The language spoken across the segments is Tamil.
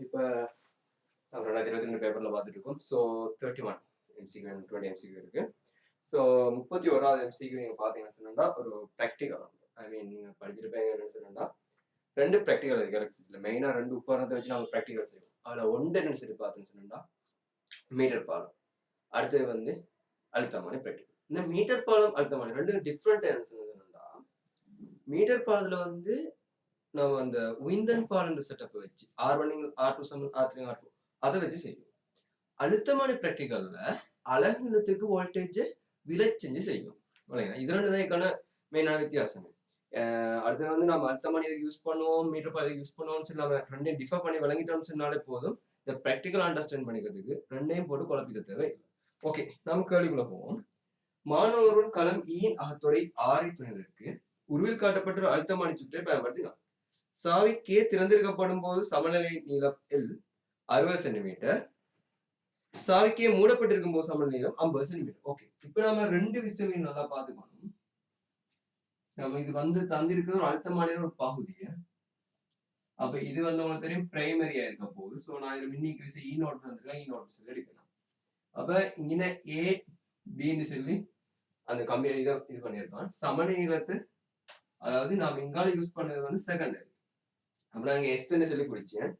இப்போ நம்ம 2022 பேப்பரில் பார்த்துட்டு இருக்கோம். ஸோ 31 எம்சிக்யூ 20 எம்சிக்யூ இருக்கு. ஸோ 31வது எம்சிக்யூ நீங்கள் பார்த்தீங்கன்னு சொன்னா ஒரு ப்ராக்டிக்கல். ஐ மீன் நீங்கள் படிச்சிருப்பீங்கன்னு சொன்னா 2 ப்ராக்டிக்கல் இருக்கு எலக்ட்ரிசிட்டியில். மெயினாக 2 உபகரணத்தை வச்சு நம்ம ப்ராக்டிக்கல் செய்வோம். அதில் ஒன்று என்னன்னு சொல்லி பார்த்தீங்கன்னு சொன்னா மீட்டர் பாலம், அடுத்தது வந்து அழுத்தமான ப்ராக்டிக்கல். இந்த மீட்டர் பாலம் அழுத்தமான ரெண்டு டிஃப்ரெண்ட் என்ன சொன்னா மீட்டர் பாலத்தில் வந்து நம்ம அந்த உயிந்தன் பாலன்ற செட்டப்பை வச்சு R1 R2 R3 R4 அதை வச்சு செய்யும். அழுத்தமான ப்ராக்டிக்கல்ல அலகு நிலத்துக்கு வோல்டேஜ் விலை செஞ்சு செய்யும். இது ரெண்டு தான் இதுக்கான மெயினான வித்தியாசம். அடுத்தது வந்து நம்ம அழுத்தமான இதை யூஸ் பண்ணுவோம், மீட்டர் பால் யூஸ் பண்ணுவோம்னு சொல்லி நம்ம ரெண்டையும் டிஃபர் பண்ணி விளங்கிட்டோம்னு சொன்னாலே போதும். இந்த ப்ராக்டிக்கல் அண்டர்ஸ்டாண்ட் பண்ணிக்கிறதுக்கு ரெண்டையும் போட்டு குழப்பிக்க தேவை. ஓகே, நம்ம கேள்விக்குள்ள போவோம். மாணவர்கள் களம் ஈயின் அகத்துறை 6 துணைவருக்கு உருவில் காட்டப்பட்ட அழுத்தமான சுற்றை பயன்படுத்தினார். சாவி கே திறந்திருக்கப்படும் போது சமநிலை நீளம் எல் 60 சென்டிமீட்டர், சாவி கே மூடப்பட்டிருக்கும் போது சமநிலை நீளம் 50 சென்டிமீட்டர். ஓகே, இப்ப நம்ம ரெண்டு விஷயங்களையும் நல்லா பாத்துக்கணும். நம்ம இது வந்து தந்திருக்கிறது ஒரு அழுத்தமான ஒரு பகுதிய. அப்ப இது வந்து உங்களுக்கு தெரியும் பிரைமரியா இருக்க போகுது. சோ நான் இதுல மின்னிக்கு விசை இ நோட் தந்திருக்கேன், இ நோட் சொல்லி எடுக்கலாம். அப்ப இங்க ஏ பின்னு சொல்லி அந்த கம்பியில இது பண்ணியிருக்கான். சமநிலை நீளத்து அதாவது நாம் இங்கால யூஸ் பண்ணது வந்து செகண்டரி. அப்ப நாங்க எஸ்ன்னு சொல்லி குடிச்சேன்.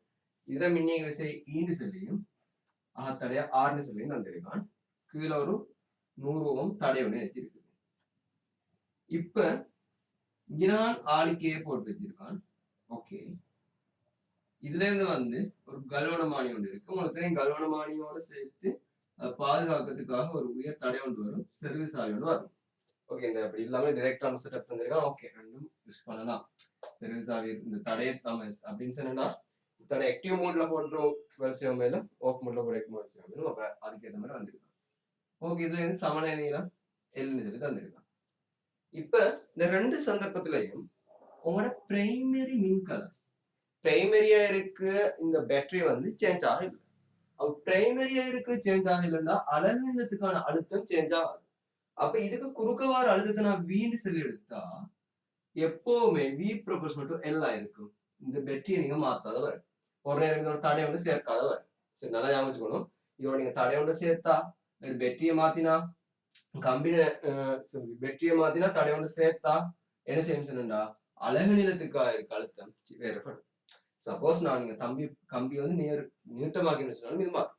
இதுல மின்னிய விசை ஈன்னு சொல்லியும் தடையா ஆர்னு சொல்லியும் தந்திருக்கான். கீழே ஒரு 100 ஓம் தடை ஒண்ணு வச்சிருக்கு. இப்ப இங்கதான் ஆளுக்கே போட்டு வச்சிருக்கான். ஓகே, இதுல இருந்து வந்து ஒரு கல்வனமானி ஒன்று இருக்கு. உங்களுக்கு தெரியும் கல்வனமானியோட சேர்த்து பாதுகாக்கிறதுக்காக ஒரு உயர் தடை ஒன்று வரும், சர்வீஸ் ஆகி ஒன்று வரும். ஓகே, இந்த அப்படி இல்லாம டைரக்டான செட்டப் தந்திருக்கான். ஓகே, ரெண்டும் யூஸ் பண்ணலாம். சர்வீஸ் ஆகி இந்த தடையை தாமஸ் அப்படின்னு சொன்னா தடை ஆக்டிவ் மோட்ல போடுறோம் வரிசையம் மேலும், ஆஃப் மோட்ல போடுற வரிசையம் மேலும். அப்ப அதுக்கேற்ற மாதிரி வந்திருக்கான். ஓகே, இதுல இருந்து சமநிலை நீளம் எல்னு சொல்லி தந்திருக்கான். இப்ப இந்த ரெண்டு சந்தர்ப்பத்திலையும் உங்களோட பிரைமரி மின்கலம் பிரைமரியா இருக்கு, இந்த பேட்டரி வந்து சேஞ்ச் ஆகல. அப்ப பிரைமரியா இருக்கு சேஞ்ச் ஆகலன்னா அலகு நீளத்துக்கான அழுத்தம் சேஞ்ச் ஆகாது. அப்ப இதுக்கு குறுக்கவார அழுத்தத்தை நான் வீண்டு சொல்லி எடுத்தா எப்பவுமே V ப்ரொபோர்ஷனல் டு L ஆயிருக்கும். இந்த பேட்டரியை நீங்க மாத்தாத வரும். ஒரு நேரம் இதோட தடை ஒன்று சேர்க்காத வரும். சரி, நல்லா ஞாபகம் வச்சுக்கணும். இதோட நீங்க தடை ஒன்று சேர்த்தா பேட்டரியை மாத்தினா கம்பின பேட்டரியை மாத்தினா தடை ஒன்று சேர்த்தா என்ன செய்யும் சொன்னா அலகு நீளத்துக்காக இருக்க அழுத்தம் வேறுபடும். சப்போஸ் நான் நீங்க கம்பி வந்து நீட்டமாக்கின்னு சொன்னாலும் இது மாறும்.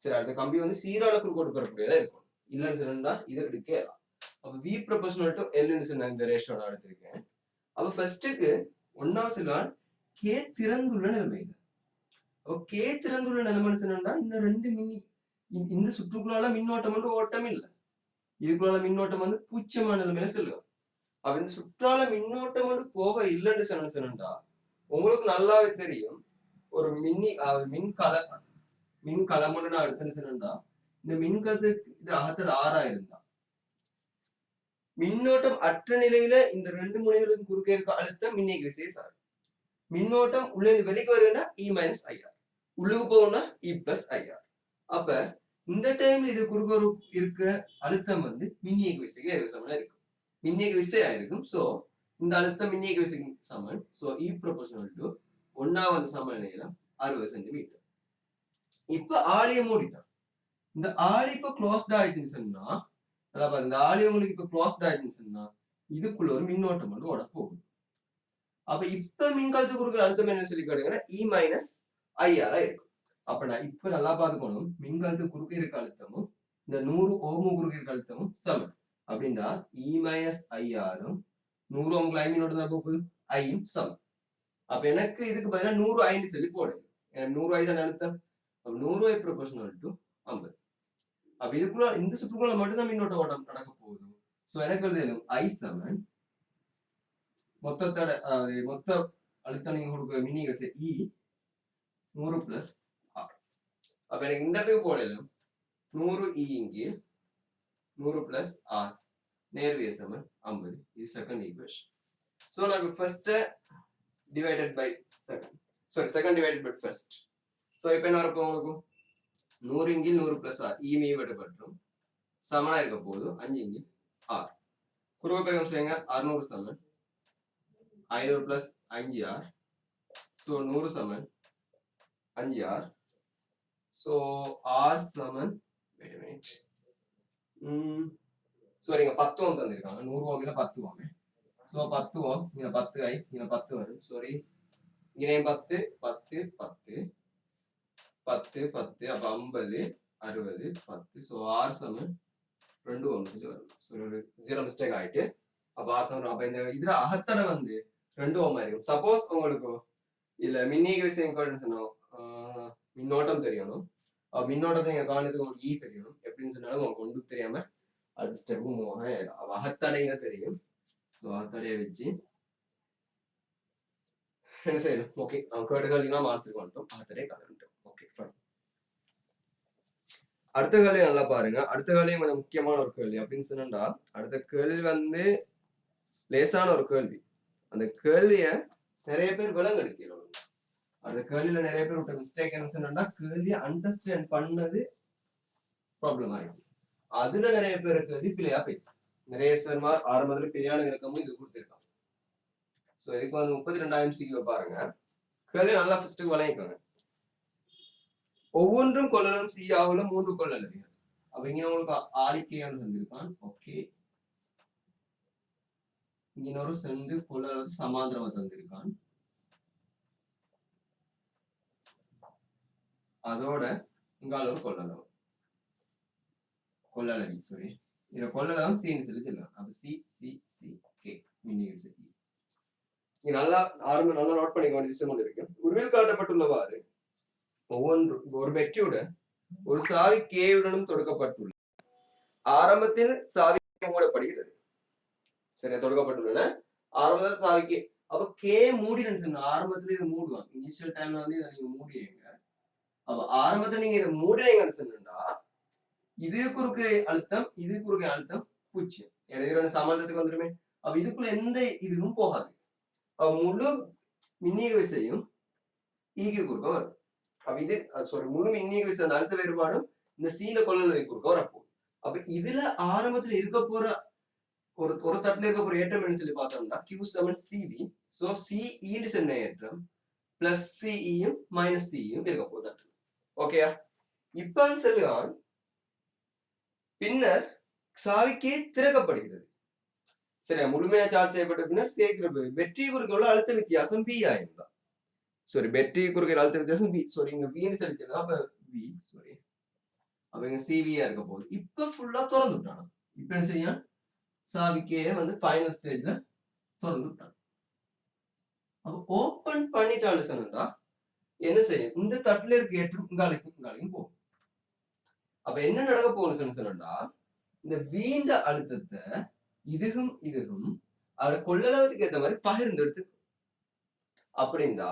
சரி, அடுத்த கம்பி வந்து சீரான குறுக்கோடு பெறக்கூடியதா இருக்கும். இல்லைன்னு சொன்னா இதை எடுக்கலாம். அப்ப V ப்ரொபோர்ஷனல் டு L சொன்ன இந்த ரேஷியோ நான் எடுத்திருக்கேன். அப்ப ஃபர்ஸ்ட்டுக்கு ஒன்னாவது சொல்லுவான் கே திறந்துள்ள நிலைமையில. அப்ப கே திறந்துள்ள நிலைமைன்னு சொன்னா இந்த ரெண்டு இந்த சுற்றுக்குள்ளால மின்னோட்டம் வந்து ஓட்டம் இல்லை. இதுக்குள்ள மின்னோட்டம் வந்து பூச்சியமான நிலைமையில சொல்லுவோம். அப்ப இந்த சுற்றால மின்னோட்டம் வந்து போக இல்லைன்னு சொன்னா உங்களுக்கு நல்லாவே தெரியும். ஒரு மின்கலம் நான் எடுத்துன்னு சொன்னா இந்த மின்கலத்துக்கு இது அகத்தோட 6 இருந்தா மின்னோட்டம் அற்ற நிலையில இந்த ரெண்டு முனைகளுக்கும் குறுக்கே இருக்க அழுத்தம் மின்னியக்கு விசையை சாரும். மின்னோட்டம் உள்ளே வெளிக்கு வருதுன்னா E மைனஸ் IR, உள்ளுக்கு போகும்னா E பிளஸ் IR. அப்ப இந்த டைம்ல இது குறுக்க இருக்க அழுத்தம் வந்து மின்னியக்கு விசைக்கு சமனா இருக்கும், மின்னியக்கு விசையா இருக்கும். சோ இந்த அழுத்தம் மின்னியக்கு விசைக்கு சமன். சோ E ப்ரொபோர்ஷனல் டு 1வது சமநிலையில 60 சென்டிமீட்டர். இப்ப ஆளிய மூடிட்டான். இந்த ஆளி இப்ப க்ளோஸ்ட் ஆயிடுச்சுன்னு சொன்னா இந்த ஆளி உங்களுக்கு இப்ப க்ளோஸ்ட் ஆயிடுச்சுன்னு சொன்னா இதுக்குள்ள ஒரு மின்னோட்டம் வந்து ஓட போகுது. அப்ப இப்ப மின்கலத்துக்கு கொடுக்குற அழுத்தம் என்ன சொல்லி கேட்டீங்கன்னா E மைனஸ் IR இருக்கும். அப்ப நான் இப்ப நல்லா பார்த்துக்கணும், மின்கலத்துக்கு குறுக்க இருக்க அழுத்தமும் இந்த 100 ஓம் குறுக்க இருக்க அழுத்தமும் சமம். அப்படின்னா E மைனஸ் IRம் 100 ஓம் லைன் மின்னோட்டம் தான் போகுது, ஐயும் சமம். அப்ப எனக்கு இதுக்கு பதிலா 100 ஐந்து சொல்லி போடுது. 100 ஐ தான் அழுத்தம். அப்ப 100 ஐ ப்ரொபோர்ஷனல் டு 50. அப்ப இதுக்குள்ள இந்த சுற்றுக்குள்ள மட்டும்தான் மின்னோட்ட ஓட்டம் நடக்க போகுது. சோ எனக்கு எழுதணும் I சமன் மொத்த அழுத்தம் நீங்க கொடுக்க மின்னிய விசை E 100 பிளஸ் R. அப்ப எனக்கு இந்த இடத்துக்கு போடலும் 100 E இங்கே 100 பிளஸ் R நேர்விய சமன் 50. இது செகண்ட் ஈக்குவேஷன். சோ நான் first divided by second divided by first. So இப்போ என்ன இருக்கும் உங்களுக்கு 100 இங்கில் 100 பிளஸ் R ஈமே வெட்டப்பட்டோம் சமனா இருக்க போது 5 இங்கில் R. குறுக்கு பெருக்கம் செய்யுங்க. 600 சமன் 500 பிளஸ் 5R. சோ 100 சமன் 5R. So R சமன் wait a minute. sorry இங்க 10 ஓம் தந்திருக்காங்க 100 ஓம்ல 10 ஓம். so 10 ஓம் இங்க 10 ஐ இங்க 10 வரும். sorry இங்க 10 10 10 10 10 அப்ப 50 60 10. so R சமன் 2 ஓம் சொல்லி வரும். so ஒரு 0 மிஸ்டேக் ஆயிட்டு அப்ப R சமன் அப்ப இந்த இதுல அகத்தடை வந்து 2 ஓம் ஆயிருக்கும். சப்போஸ் உங்களுக்கு இல்ல மின்னியக்கு விஷயம் சொன்னோம் மின்னோட்டம் தெரியணும். மின்னோட்டத்தை நீங்க காணுறதுக்கு உங்களுக்கு தெரியணும். எப்படின்னு சொன்னாலும் உங்களுக்கு ஒன்றும் தெரியாம அடுத்த ஸ்டெப் அகத்தடைங்க தெரியும். ஸோ அகத்தடையை வச்சு என்ன செய்யணும்? ஓகே அவங்க கேட்ட கேள்வினா மார்க்ஸுக்கு வந்துட்டோம். அகத்தடையை கலந்துட்டோம். ஓகே அடுத்த கேள்வி நல்லா பாருங்க. அடுத்த கேள்வி கொஞ்சம் முக்கியமான ஒரு கேள்வி. அப்படின்னு சொன்னா அடுத்த கேள்வி வந்து லேசான ஒரு கேள்வி. அந்த கேள்விய நிறைய பேர் விலங்கெடுக்கிறோம். அந்த கேள்வியில நிறைய பேர் விட்ட மிஸ்டேக் என்ன சொன்னா கேள்வியை அண்டர்ஸ்டாண்ட் பண்ணது ப்ராப்ளம் ஆயிடும். அதுல நிறைய பேர் கேள்வி பிள்ளையா போயிடும். நிறைய சார்மார் ஆரம்பத்துல பிள்ளையான இலக்கமும் இது கொடுத்துருக்காங்க. ஸோ இதுக்கு வந்து 32 MCQ பாருங்க. கேள்வி நல்லா ஃபர்ஸ்ட் வளைக்கோங்க. ஒவ்வொன்றும் கொள்ளலும் சி ஆகல 3 கொள்ளளவிகள். அப்ப இங்க உங்களுக்கு ஆலிக்கையான்னு வந்திருக்கான். ஓகே இங்க ஒரு சென்று கொள்ளளவு சமாந்திரமா தந்திருக்கான். அதோட இங்கால ஒரு கொள்ளளவி சாரி இத கொள்ளளவும் சின்னு சொல்லி சொல்லலாம். அப்ப சி சி சி கே மின்னியல் சக்தி. நீ நல்லா நல்லா நோட் பண்ணிக்க வேண்டிய விஷயம் ஒன்று இருக்கு. உருவில் காட்டப்பட்டுள்ளவாறு ஒவ்வொன்று ஒரு வெற்றியுடன் ஒரு சாவி கேயுடனும் தொடுக்கப்பட்டுள்ள ஆரம்பத்தில் சாவி மூடப்படுகிறது. சரியா தொடுக்கப்பட்டுள்ளன ஆரம்பத்தில் சாவிக்கு அப்ப கே மூடினு சொன்ன ஆரம்பத்துல இதை மூடுவாங்க. இனிஷியல் டைம்ல வந்து இதை நீங்க மூடிடுங்க. அப்ப ஆரம்பத்துல நீங்க இதை மூடினீங்கன்னு சொன்னா இது குறுக்கு அழுத்தம் இது குறுக்கு அழுத்தம் 0. எனக்கு சம்பந்தத்துக்கு வந்துருமே. அப்ப இதுக்குள்ள எந்த இதுவும் போகாது. அப்ப முழு மின்னியக விசையும் ஈக்கு குறுக்க வரும். அப்ப இது சாரி முழு மின்னியக விசை அந்த அழுத்த வேறுபாடும் இந்த சீல கொள்ளளவை குறுக்க வரப்போகுது. அப்ப இதுல ஆரம்பத்துல இருக்க போற ஒரு தட்டுல இருக்க போற ஏற்றம் என்ன சொல்லி பார்த்தோம்னா Q சமன் CV. சோ சி ஈடு சென்ன ஏற்றம் பிளஸ் சிஇயும் மைனஸ் சிஇயும் இருக்க போகுது. ஓகேயா? இப்ப சொல்லுவான் பின்னர் சாவிக்கே திறக்கப்படுகிறது. சரியா முழுமையா சார்ஜ் செய்யப்பட்ட பின்னர் சேர்க்கிறது வெற்றி குறுக்க உள்ள அழுத்த வித்தியாசம் பி ஆயிருந்தான். சாரி வெற்றி குறுக்க அழுத்த வித்தியாசம் பி. சாரி இங்க பின்னு சொல்லிக்கலாம். அப்ப பி சாரி அப்ப இங்க சிவியா இருக்க போகுது. இப்ப ஃபுல்லா திறந்து விட்டான். இப்ப என்ன செய்ய சாவிக்கே வந்து ஃபைனல் ஸ்டேஜ்ல திறந்து விட்டான். அப்ப ஓபன் பண்ணிட்டான்னு சொன்னா என்ன செய்யும்? இந்த தட்டுல இருக்க ஏற்றம் இங்காலையும் போகும். அப்ப என்ன நடக்க போகுதுன்னு சொன்னா இந்த வீண்ட அழுத்தத்தை இதுகும் அதோட கொள்ளளவுக்கு ஏற்ற மாதிரி பகிர்ந்து எடுத்துக்கும். அப்படின்னா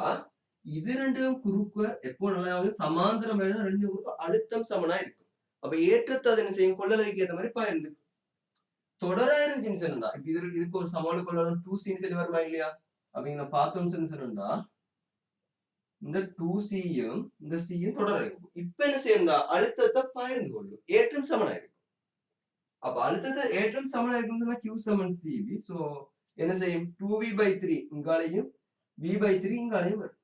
இது ரெண்டும் குறுக்க எப்போ நல்லா சமாந்திரம் ரெண்டு குறுக்க அழுத்தம் சமனா இருக்கும். அப்ப ஏற்றத்தை அது என்ன செய்யும்? கொள்ளளவுக்கு ஏற்ற மாதிரி பகிர்ந்து தொடரா இருந்துச்சுன்னு சொன்னா இப்ப இதுக்கு ஒரு சமாள கொள்ளளவு 2C சொல்லி வருமா இல்லையா? அப்ப இங்க பார்த்தோம்னு சொன்னா இந்த 2Cயும் இந்த Cயும் தொடர இருக்கும். இப்ப என்ன செய்யணும்னா அழுத்தத்தை பகிர்ந்து கொள்ளும். ஏற்றம் சமனா இருக்கும். அப்ப அழுத்தத்தை ஏற்றம் சமனா இருக்கும்னா Q சமன் CV. சோ என்ன செய்யும்? 2V/3 இங்காலையும் V/3 இங்காலையும் வரும்.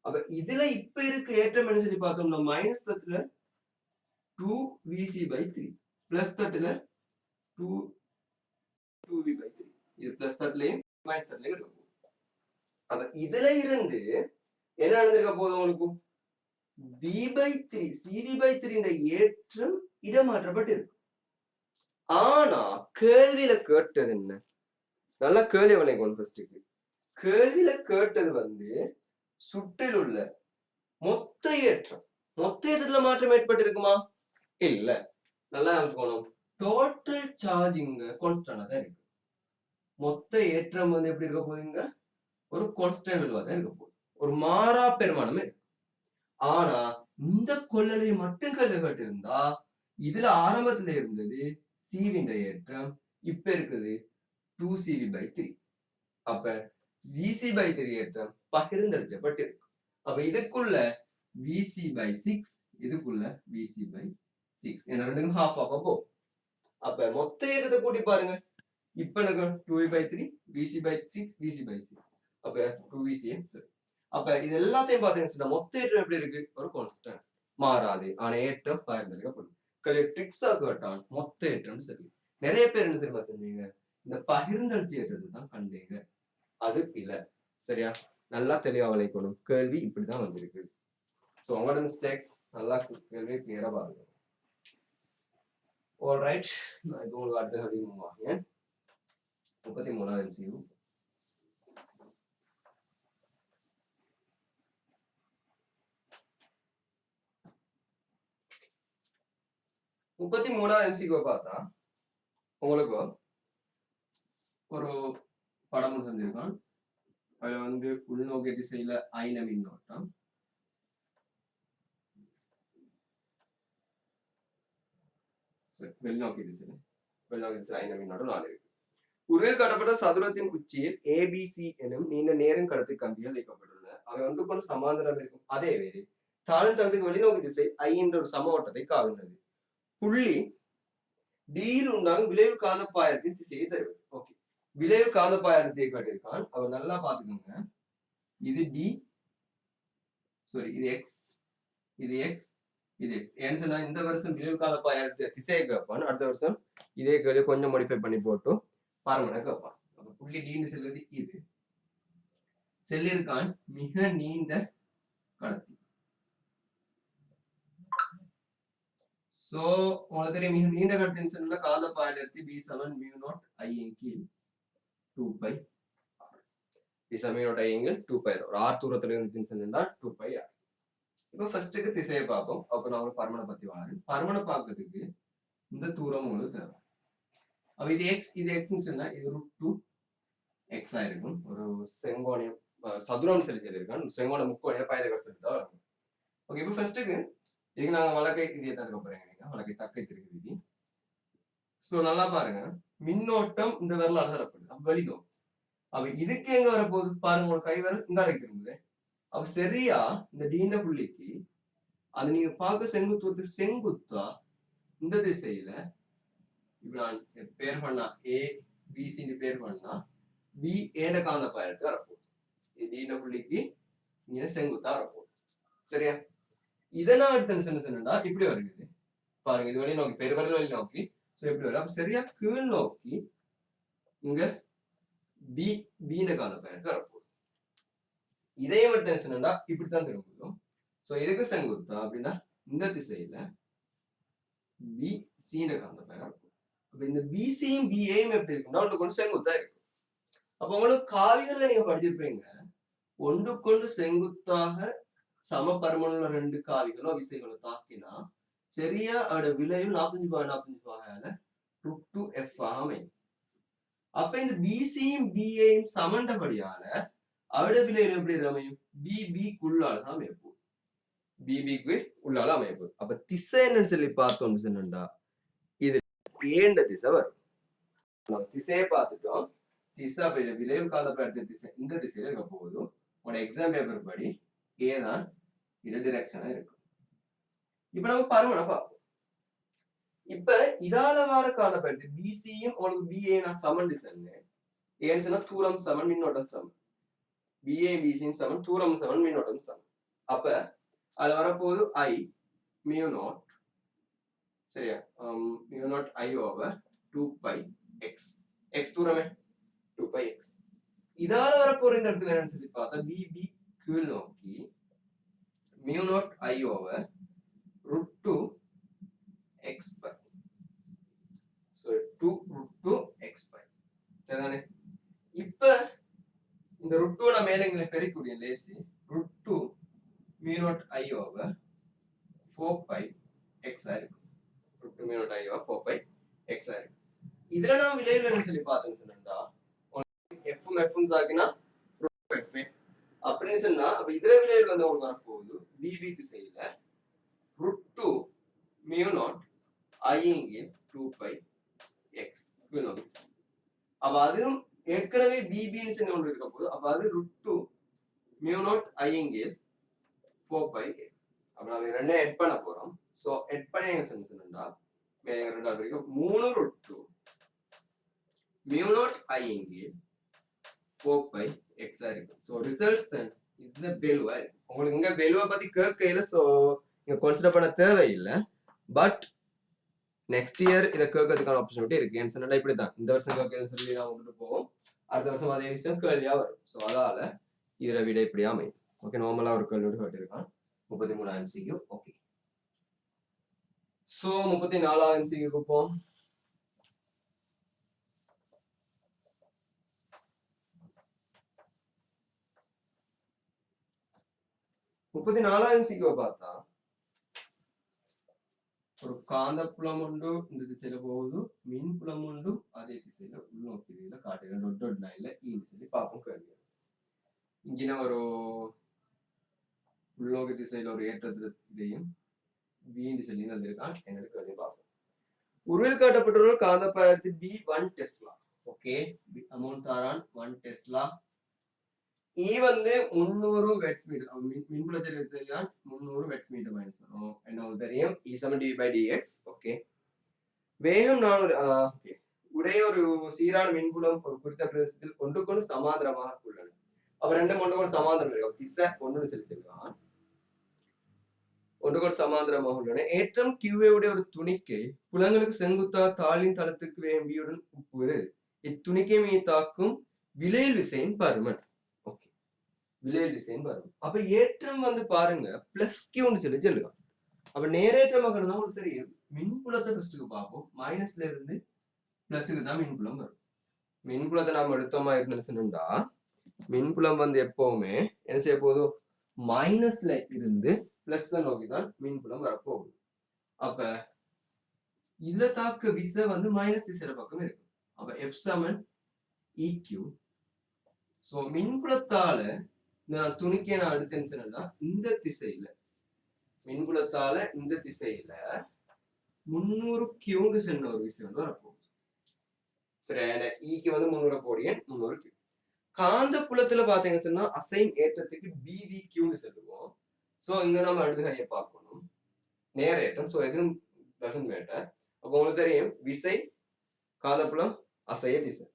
அப்ப இதுல இப்ப இருக்க ஏற்றம் என்ன சொல்லி பார்த்தோம்னா மைனஸ் தட்டுல 2VC/3 பிளஸ் தட்டுல 2V/3 இது பிளஸ் தட்டுலயும் மைனஸ் தட்டுலயும் இருக்கும். அப்ப இதுல இருந்து என்ன நடந்திருக்க போதும் உங்களுக்கு V/3 CV/3 ஏற்றம் இடமாற்றப்பட்டு இருக்கு. ஆனா கேள்வியில கேட்டது என்ன? நல்லா கேள்வி வளைக்கணும். ஃபர்ஸ்ட் கேள்வியில கேட்டது வந்து சுற்றில் உள்ள மொத்த ஏற்றத்துல மாற்றம் ஏற்பட்டிருக்குமா? இல்ல. நல்லா யோசிக்கணும். டோட்டல் சார்ஜிங் கான்ஸ்டன்டா தான் இருக்கு. மொத்த ஏற்றம் வந்து எப்படி இருக்க போகுதுங்க? ஒரு கான்ஸ்டன்ட் விளைவா தான் இருக்க போகுது. ஒரு மாறா பெருமானமே இருக்கு. ஆனா இந்த கொள்ளளவை மட்டும் கேள்வி கேட்டிருந்தா இதுல ஆரம்பத்துல இருந்தது சிவின் ஏற்றம் இப்ப இருக்குது 2CV/3. அப்ப VC/3 ஏற்றம் பகிர்ந்தளிக்கப்பட்டிருக்கு. அப்ப இதுக்குள்ள VC/6 இதுக்குள்ள VC/6 என்ன ரெண்டுக்கும் half போகும். அப்ப மொத்த ஏற்றத்தை கூட்டி பாருங்க. இப்ப எனக்கு 2V/3 VC/6 VC/6 அப்ப 2VC அப்ப இது எல்லாத்தையும் பாத்தீங்கன்னா மொத்த ஏற்றம் எப்படி இருக்கு? ஒரு கான்ஸ்டன்ட் மாறாது. ஆனா ஏற்றம் பகிர்ந்தளிக்கப்படும். ட்ரிக்ஸா கேட்டான் மொத்த ஏற்றம் சரி. நிறைய பேர் என்ன தெரியுமா செஞ்சீங்க? இந்த பகிர்ந்தளிச்சு ஏற்றது தான் கண்டீங்க. அது பிழை. சரியா? நல்லா தெளிவா விளைக்கணும். கேள்வி இப்படிதான் வந்திருக்கு. சோ உங்களோட மிஸ்டேக்ஸ் நல்லா கேள்வி கிளியரா பாருங்க. ஆல்ரைட், நான் இப்போ உங்களுக்கு அடுத்த கேள்வி மூவ் ஆகிறேன். 33வது MCQ. முப்பத்தி மூணாவது MCQ பார்த்தா உங்களுக்கு ஒரு படம் தந்திருக்கான். அதுல வந்து உள்நோக்கிய திசையில அயன மின்னோட்டம், வெளிநோக்கிய திசையில அயன மின்னோட்டம் 4 இருக்கு. உருவில் காட்டப்பட்ட சதுரத்தின் உச்சியில் ABC எனும் நீண்ட நேரம் கடத்தி கம்பிகள் வைக்கப்பட்டுள்ளன. அவை ஒன்றுக்கொன்று சமாந்தரம் இருக்கும். அதே வேளை தாழும் தளத்துக்கு வெளிநோக்கி திசை I என்ற ஒரு சம ஓட்டத்தை காவினது. புள்ளி டியில் உண்டாகும் விளைவு காந்த பாயத்தின் திசையை தருவது. ஓகே, விளைவு காந்த பாயத்தை காட்டியிருக்கான். அவர் நல்லா பாத்துக்கோங்க. இது டி, சாரி இது எக்ஸ், இது எக்ஸ், இது ஏன்னு சொன்னா இந்த வருஷம் விளைவு காந்த பாயத்தை திசையை கேட்பான். அடுத்த வருஷம் இதே கேள்வி கொஞ்சம் மாடிஃபை பண்ணி போட்டு பார்மனை கேட்பான். அப்ப புள்ளி டின்னு செல்வது இது. செல்லிருக்கான் மிக நீண்ட கடத்தி. சோ உங்களுக்கு தெரியும் மிக நீண்ட கடத்தின்னு சொன்னா காந்த பாயத்தை B சமன் μ0 I இன் கீழ் 2π r. B சமன் μ0 I இன் கீழ் 2π r. ஒரு r தூரத்துல இருந்துச்சுன்னு சொன்னா 2π r. இப்போ ஃபர்ஸ்ட்க்கு திசையை பார்ப்போம். அப்ப நான் ஒரு பருமனை பத்தி வரேன். பருமனை பார்க்கிறதுக்கு இந்த தூரம் உங்களுக்கு தேவை. அப்ப இது x, இது xன்னு சொன்னா இது √2x ஆயிருக்கும். ஒரு செங்கோணியம் சதுரம் செலுத்தியிருக்கான். செங்கோண முக்கோணியம் பாயத கஷ்டம் தான். ஓகே, இப்போ ஃபர்ஸ்ட்க்கு இதுக்கு நாங்க வழக்கை விதியை தடுக்க போறேங்க. நீங்க வழக்கை தக்கை திருகு விதி. சோ நல்லா பாருங்க, மின்னோட்டம் இந்த விரலால தரப்படுது. அப்ப வெளிநோக்கி. அப்ப இதுக்கு எங்க வரப்போகுது பாருங்க, உங்க கை விரல் இந்த அழைக்கு திரும்புது. அப்ப சரியா இந்த டீண்ட புள்ளிக்கு அது நீங்க பார்க்க செங்குத்து செங்குத்தா இந்த திசையில இப்ப நான் பேர் பண்ணா ஏ பிசின்னு பேர் பண்ணா பி ஏட காந்த பாயத்தை வரப்போகுது. இது டீண்ட புள்ளிக்கு இங்க செங்குத்தா வரப்போகுது. சரியா? இதெல்லாம் அடுத்த சொன்னா இப்படி வருது பாருங்க. இது வெளி நோக்கி பெருவரல் வெளி நோக்கி. சோ இப்படி வரும். அப்ப சரியா கீழ் நோக்கி இங்க பி பீன காந்த பயணத்தை வரப்போகுது. இதையும் அடுத்த சொன்னா இப்படித்தான் திரும்பும். சோ இதுக்கு செங்குத்தா அப்படின்னா இந்த திசையில பி சீன காந்த பயணம் வரப்போகுது. அப்ப இந்த பிசியும் பிஏயும் எப்படி இருக்குன்னா ஒன்றுக்கொண்டு செங்குத்தா இருக்கு. அப்ப உங்களுக்கு காவியங்கள்ல நீங்க படிச்சிருப்பீங்க, ஒன்றுக்கொண்டு செங்குத்தாக சம பருமனுள்ள 2 காவிகளோ விசைகளோ தாக்கினா சரியா அதோட விளைவு 45 √2f அமையும். அப்ப இந்த பிசியும் பிஏயும் சமண்டபடியால அவட விளைவு எப்படி அமையும்? பிபிக்குள்ளால தான் அமையப்போகுது. பிபிக்கு உள்ளால அமையப்போகுது. அப்ப திசை என்னன்னு சொல்லி பார்த்தோம்னு சொன்னா இது ஏண்ட திசை வரும். நம்ம திசையை பார்த்துட்டோம். திசை அப்படி விளைவு காலப்படுத்த திசை இந்த திசையில இருக்க போகுதும். உங்களோட எக்ஸாம் பேப்பர் படி ஏதான் இது டிரெக்ஷனா இருக்கும். இப்ப நம்ம பருமனை பார்ப்போம். இப்ப இதால வார காலப்படுத்தி பிசியும் உங்களுக்கு பிஏ நான் சமன் டிசைன் ஏன்னு சொன்னா தூரம் சமன் மின்னோட்டம் சமன். பிஏ பிசியும் சமன், தூரம் சமன், மின்னோட்டம் சமன். அப்ப அது வரப்போது I μ0, சரியா, μ0 I over 2πx. x தூரமே 2πx. இதால வரப்போற இந்த இடத்துல என்னன்னு சொல்லி பார்த்தா பிபி கீழ் நோக்கி μ0 I over √2x pi. So 2√2x pi. சரிதானே? இப்ப இந்த √2 நான் மேல இங்க பெருக்கக்கூடிய லேசி √2 μ0 I over 4π x ஆயிருக்கும். √2 μ0 I over 4π x ஆயிருக்கும். இதுல நான் விளைவுல என்ன சொல்லி பார்த்தேன்னு சொன்னா f f ஆகினா √2f அப்படின்னு சொன்னா அப்ப இதுல விளைவுல வந்து உங்களுக்கு வரப்போகுது பிபி திசையில √2 μ0 I இன் 2πx. அப்ப அதுவும் ஏற்கனவே பிபின்னு ஒன்று இருக்க போது. அப்ப அது √2 μ0 I இன் 4πx. அப்ப நம்ம ரெண்டே எட் பண்ண போறோம். சோ எட் பண்ணி சொன்னா மேல ரெண்டாவது வரைக்கும் 3√2 μ0 I இன் 4πx இருக்கு. சோ ரிசல்ட்ஸ் then இதுல பெலுவா இருக்கு. உங்களுக்கு இங்க பெலுவை பத்தி கேட்கல, சோ நீங்க கன்சிடர் பண்ண தேவையில்லை. பட் நெக்ஸ்ட் இயர் இதை கேட்கறதுக்கான ஆப்பர்ச்சுனிட்டி இருக்கு. ஏன்னு சொன்னா இப்படிதான் இந்த வருஷம் கேட்கலன்னு சொல்லி நான் விட்டுட்டு போவோம், அடுத்த வருஷம் அதே விஷயம் கேள்வியா வரும். ஸோ அதால இதுல விட இப்படி அமையும். ஓகே, நார்மலா ஒரு கேள்வியோட கேட்டிருக்கான் 33 MCQ. ஓகே, ஸோ 34 MCQ போம். முப்பத்தி 4 MCQ பார்த்தா ஒரு காந்தப்புலம் உண்டு இந்த திசையில போகுது, மின்புலம் உண்டு அதே திசையில உள்நோக்கி திசையில காட்டுகிறேன். டொட் லைன்ல ஈன்னு சொல்லி பார்ப்போம் கேள்வி. இங்கே ஒரு உள்நோக்கி திசையில ஒரு ஏற்றத்திலையும் வீண்டு திசையிலையும் வந்திருக்கான். என்னது கேள்வி பார்ப்போம். உருவில் காட்டப்பட்டுள்ள காந்தப்பாயத்து B1 டெஸ்லா. ஓகே, அமௌண்ட் தாரான் 1 டெஸ்லா. E வந்து 300 வெட்ஸ் மீட்டர். மின்புலத்தில் 300 வெட்ஸ் மீட்டர் மைனஸ் வரும். என்ன உங்களுக்கு தெரியும், E = dV/dx. ஓகே, வேகம் 400. ஓகே, உடைய ஒரு சீரான மின்புலம் ஒரு குறித்த பிரதேசத்தில் ஒன்றுக்கொன்று சமாந்தரமாக உள்ளன. அப்ப ரெண்டும் ஒன்றுக்கொன்று சமாந்தரம் இருக்கு. திசை ஒன்று செலுத்திருக்கான், ஒன்றுக்கொன்று சமாந்தரமாக உள்ளன. ஏற்றம் QA உடைய ஒரு துணிக்கை புலங்களுக்கு செங்குத்தா தாளின் தளத்துக்கு வேகம் V உடன் உட்புகிறது. இத்துணிக்கை மீது தாக்கும் விலையில் விசையின் பருமன். ஓகே, விலையில் விசையின் பருமன். அப்ப ஏற்றம் வந்து பாருங்க பிளஸ் Qன்னு சொல்லி சொல்லுவாங்க. அப்ப நேரேற்றமாக இருந்தா உங்களுக்கு தெரியும், மின்புலத்தை ஃபர்ஸ்ட்டுக்கு பார்ப்போம். மைனஸ்ல இருந்து பிளஸுக்கு தான் மின்புலம் வரும். மின்புலத்தை நாம எடுத்தோமா இருந்துன்னு சொன்னா, மின்புலம் வந்து எப்பவுமே என்ன செய்ய போதும், மைனஸ்ல இருந்து பிளஸ் நோக்கி தான் மின்புலம் வரப்போகுது. அப்ப இதுல தாக்க விசை வந்து மைனஸ் திசையில பக்கம் இருக்கு. அப்ப F = EQ. சோ மின்புலத்தால நான் துணிக்கை நான் எடுத்தேன்னு சொன்னா, இந்த திசையில மின்புலத்தால இந்த திசையில 300 Qன்னு சொன்ன ஒரு விசை வந்து வரப்போகுது. சரி, ஈக்கு வந்து 300 கோடியன் 300 Q. காந்த புலத்துல பாத்தீங்கன்னு சொன்னா அசைன் ஏற்றத்துக்கு BVQன்னு சொல்லுவோம். சோ இங்க நம்ம அடுத்த கையை பார்க்கணும், நேரேற்றம். சோ எதுவும் டசன்ட் மேட்டர். அப்போ உங்களுக்கு தெரியும் விசை, காந்தப்புலம், அசைய திசை.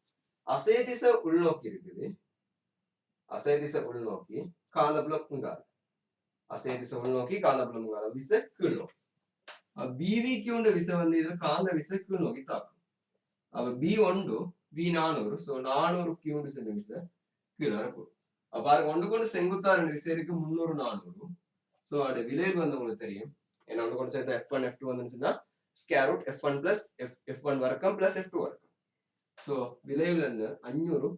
அசைய திசை உள்நோக்கி இருக்குது, அசைய திசை உள்நோக்கி, காந்தப்புலம் உங்கால. அசைய திசை உள்நோக்கி, காந்தப்புலம் உங்கால, விசை கீழ்நோக்கி. BVQன்ற விசை வந்து இதுல காந்த விசை கீழ்நோக்கி தாக்கும். அப்ப B1 V400. சோ 400 Qன்னு சொல்ற விசை கீழே வரப்போகுது. அப்ப பாருங்க, ஒன்று கொண்டு செங்குத்தா ரெண்டு விசை இருக்கு, 300 400. சோ அதோட விளைவு வந்து உங்களுக்கு தெரியும். ஏன்னா ஒன்று கொண்டு சேர்த்தா F1 F2 வந்துச்சுன்னா square root F1 plus F1 வர்க்கம் பிளஸ் F2 வர்க்கம். சோ விளைவுல இருந்து 500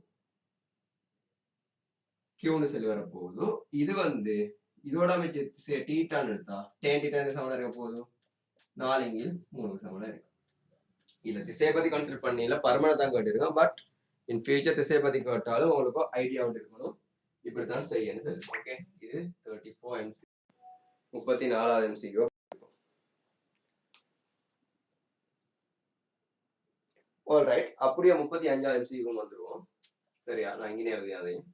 Qன்னு சொல்லி வரப்போகுது. இது வந்து இதோட அமைச்சு டீட்டான்னு எடுத்தா tan டீட்டான்னு சமனா இருக்க போகுது 4/3 சமனா இருக்கு. இதுல திசையை பத்தி கன்சிடர் பண்ணல, பர்மனை தான் கேட்டிருக்கோம். பட் இன் ஃபியூச்சர் திசையை பத்தி கேட்டாலும் உங்களுக்கு ஐடியா இருக்கணும், இப்படித்தான் செய்யணும் சொல்லி. ஓகே, இது 34 MCQ. 34வது MCQ. ஆல்ரைட், அப்படியே 35வது MCQ வந்துருவோம். சரியா, நான் இங்கே எழுதி அதையும்.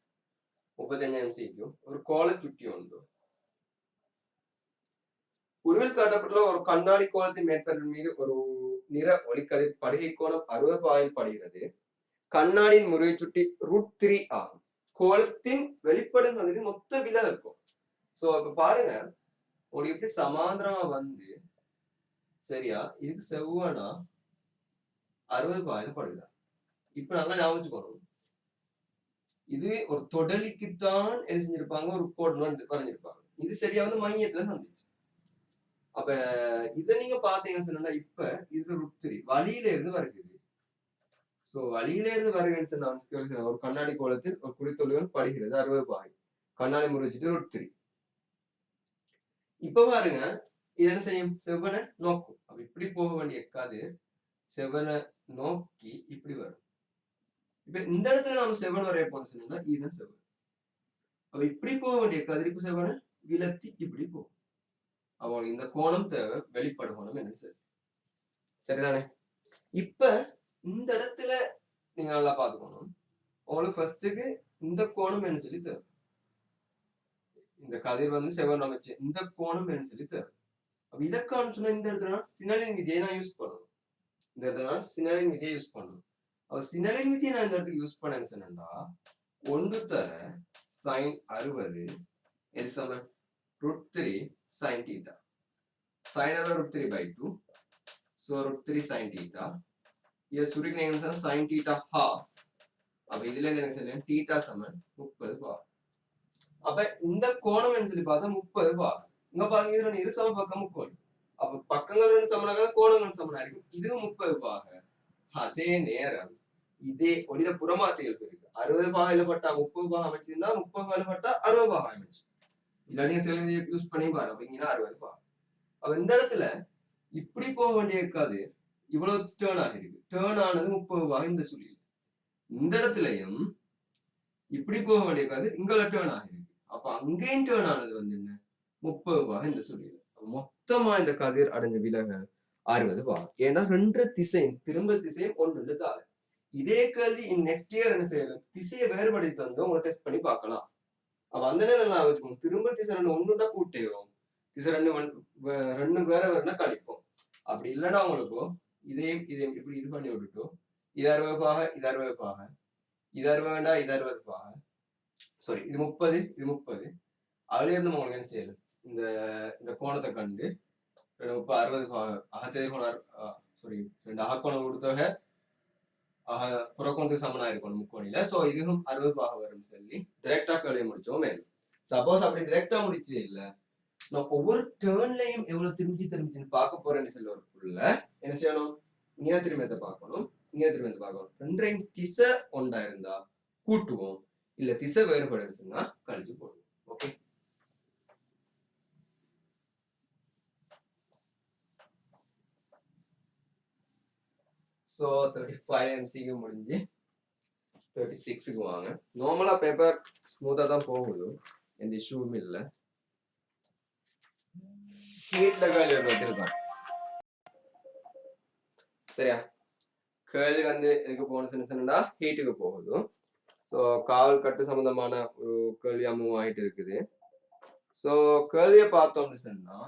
35 MCQ. ஒரு கோள சுட்டி உண்டு. உருவில் காட்டப்பட்டுள்ள ஒரு கண்ணாடி கோலத்தின் மேற்பரப்பின் மீது ஒரு நிற ஒளிக்கதிர் படுகை கோணம் 60 பாயில் படுகிறது. கண்ணாடியின் முறையை சுட்டி √3 ஆகும். கோலத்தின் வெளிப்படும் கதிரின் மொத்த விலை இருக்கும். சோ இப்ப பாருங்க, உங்களுக்கு எப்படி சமாந்திரமா வந்து சரியா இதுக்கு செவ்வனா 60 பாயில் படுதா. இப்ப நல்லா ஞாபகம் வச்சுக்கணும், இது ஒரு தொடலிக்குத்தான் என்ன செஞ்சிருப்பாங்க, ஒரு கோடு வரைஞ்சிருப்பாங்க. இது சரியா வந்து மையத்துல வந்துச்சு. அப்ப இத நீங்க பாத்தீங்கன்னு சொன்னா, இப்ப இது √3 வழியில இருந்து வருகிறது. சோ வழியில இருந்து வருகிறேன்னு சொன்னா ஒரு கண்ணாடி கோலத்தில் ஒரு குறித்தொழிவன் படுகிறது 60 பாய், கண்ணாடி முறிச்சிட்டு √3. இப்ப பாருங்க, இது என்ன செய்யும், செவ்வனை நோக்கும். அப்ப இப்படி போக வேண்டிய கதிர் செவ்வனை நோக்கி இப்படி வரும். இப்ப இந்த இடத்துல நம்ம செவ்வன் வரைய போன சொன்னா இதுதான் செவ்வன். அப்ப இப்படி போக வேண்டிய கதிரிப்பு செவ்வனை விலத்தி இப்படி போகும். அவங்க இந்த கோணம் தேவை, வெளிப்படு கோணம் என்னன்னு சரி, சரிதானே? இப்ப இந்த இடத்துல நீங்க நல்லா பாத்துக்கணும், உங்களுக்கு ஃபர்ஸ்ட்டுக்கு இந்த கோணம் என்ன சொல்லி தேவை, இந்த கதிர் வந்து செவ்வன் அமைச்சு இந்த கோணம் என்ன சொல்லி தேவை. அப்ப இதை காமிச்சோம்னா இந்த இடத்துல சினலின் விதியை நான் யூஸ் பண்ணணும். இந்த இடத்துல சினலின் விதியை யூஸ் பண்ணணும். அப்ப சினலின் விதியை நான் இந்த இடத்துக்கு யூஸ் பண்ணேன்னு சொன்னா, 1 தர sin 60 is Saman √3 sin theta. sin √3/2. So √3 sin theta. இதை சுருக்கினீங்கன்னா sin theta half. அப்ப இதுல இருந்து எனக்கு சொல்லுங்க theta சமன் 30 பாகம். அப்ப இந்த கோணம் என்ன சொல்லி பார்த்தா 30 பாகம். இங்க பாருங்க இதுல இரு சம பக்கம் முக்கோணம். அப்ப பக்கங்கள் ரெண்டு சமனாக கோணங்கள் சமனா இருக்கும். இது 30 பாகம். அதே நேரம் இதே ஒளிர புறமாற்றிகள் இருக்கு. 60 பாகையில பட்டா 30 பாகம் அமைச்சிருந்தா 30 பாகையில பட்டா 60 பாகம் அமைச்சு. இல்லாட்டி சில யூஸ் பண்ணி பாருங்க. அப்ப இங்கன்னா 60 பாகம். அப்ப இந்த இடத்துல இப்படி போக வேண்டிய இருக்காது. இவ்வளவு டேர்ன் ஆகிருக்கு. டேர்ன் ஆனது 30 பாகம் இந்த சுழியில். இந்த இடத்துலயும் இப்படி போக வேண்டிய இருக்காது. இங்க டேர்ன் ஆகிருக்கு. அப்ப அங்கேயும் டேர்ன் ஆனது வந்து என்ன 30 பாகம் இந்த சுழியில். மொத்தமா இந்த கதிர் அடைஞ்ச விலகல் 60 பாகம். ஏன்னா ரெண்டு திசையும் திரும்ப திசையும் ஒன்று தாழ. இதே கேள்வி நெக்ஸ்ட் இயர் என்ன செய்யலாம் திசையை வேறுபடுத்தி தந்து உங்களை டெஸ்ட் பண்ணி பார்க்கலாம். அப்ப அந்த நேரம் நான் வச்சுக்கோங்க திரும்ப திசை ரெண்டு ஒண்ணுண்டா கூட்டிடுவோம். திசை ரெண்டு வேற வேறனா கழிப்போம். அப்படி இல்லைன்னா உங்களுக்கு இதையும் இப்படி இது பண்ணி விட்டுட்டோம். இது 60 பாக இது 60 பாக இது 60 வேண்டா இது 60 பாக சாரி இது 30 இது 30. அதுல இருந்து உங்களுக்கு என்ன செய்யலாம் இந்த கோணத்தை கண்டு 60 பாக அகத்தே கோணம் சாரி ரெண்டு அகக்கோணம் கொடுத்தவங்க புறக்கோணத்துக்கு சமனா இருக்கணும் முக்கோணில. சோ இதுவும் 60 பாக வரும்னு சொல்லி டைரக்டா கேள்வி முடிச்சோம். மேலும் சப்போஸ் அப்படி டைரக்டா முடிச்சு இல்ல நான் ஒவ்வொரு டேர்ன்லயும் எவ்வளவு திரும்பிச்சு பார்க்க போறேன்னு சொல்லி ஒரு புள்ள என்ன செய்யணும் இங்க திரும்பத்தை பார்க்கணும் இங்க திரும்பத்தை பார்க்கணும். ரெண்டையும் திசை ஒன்றா இருந்தா கூட்டுவோம். இல்ல திசை வேறுபடு சொன்னா கழிச்சு போடுவோம். ஓகே ஸோ 35 MCக்கு முடிஞ்சு 36க்கு வாங்க. நார்மலா பேப்பர் ஸ்மூத்தா தான் போகுது. எந்த இஷ்யூவும் இல்லை. ஹீட்ல கேள்வி வச்சிருக்காங்க. சரியா கேள்வி வந்து எதுக்கு போகணும்னு சொன்னா ஹீட்டுக்கு போகுது. ஸோ காவல் கட்டு சம்பந்தமான ஒரு கேள்வியா மூவ் ஆகிட்டு இருக்குது. ஸோ கேள்வியை பார்த்தோம்னு சொன்னா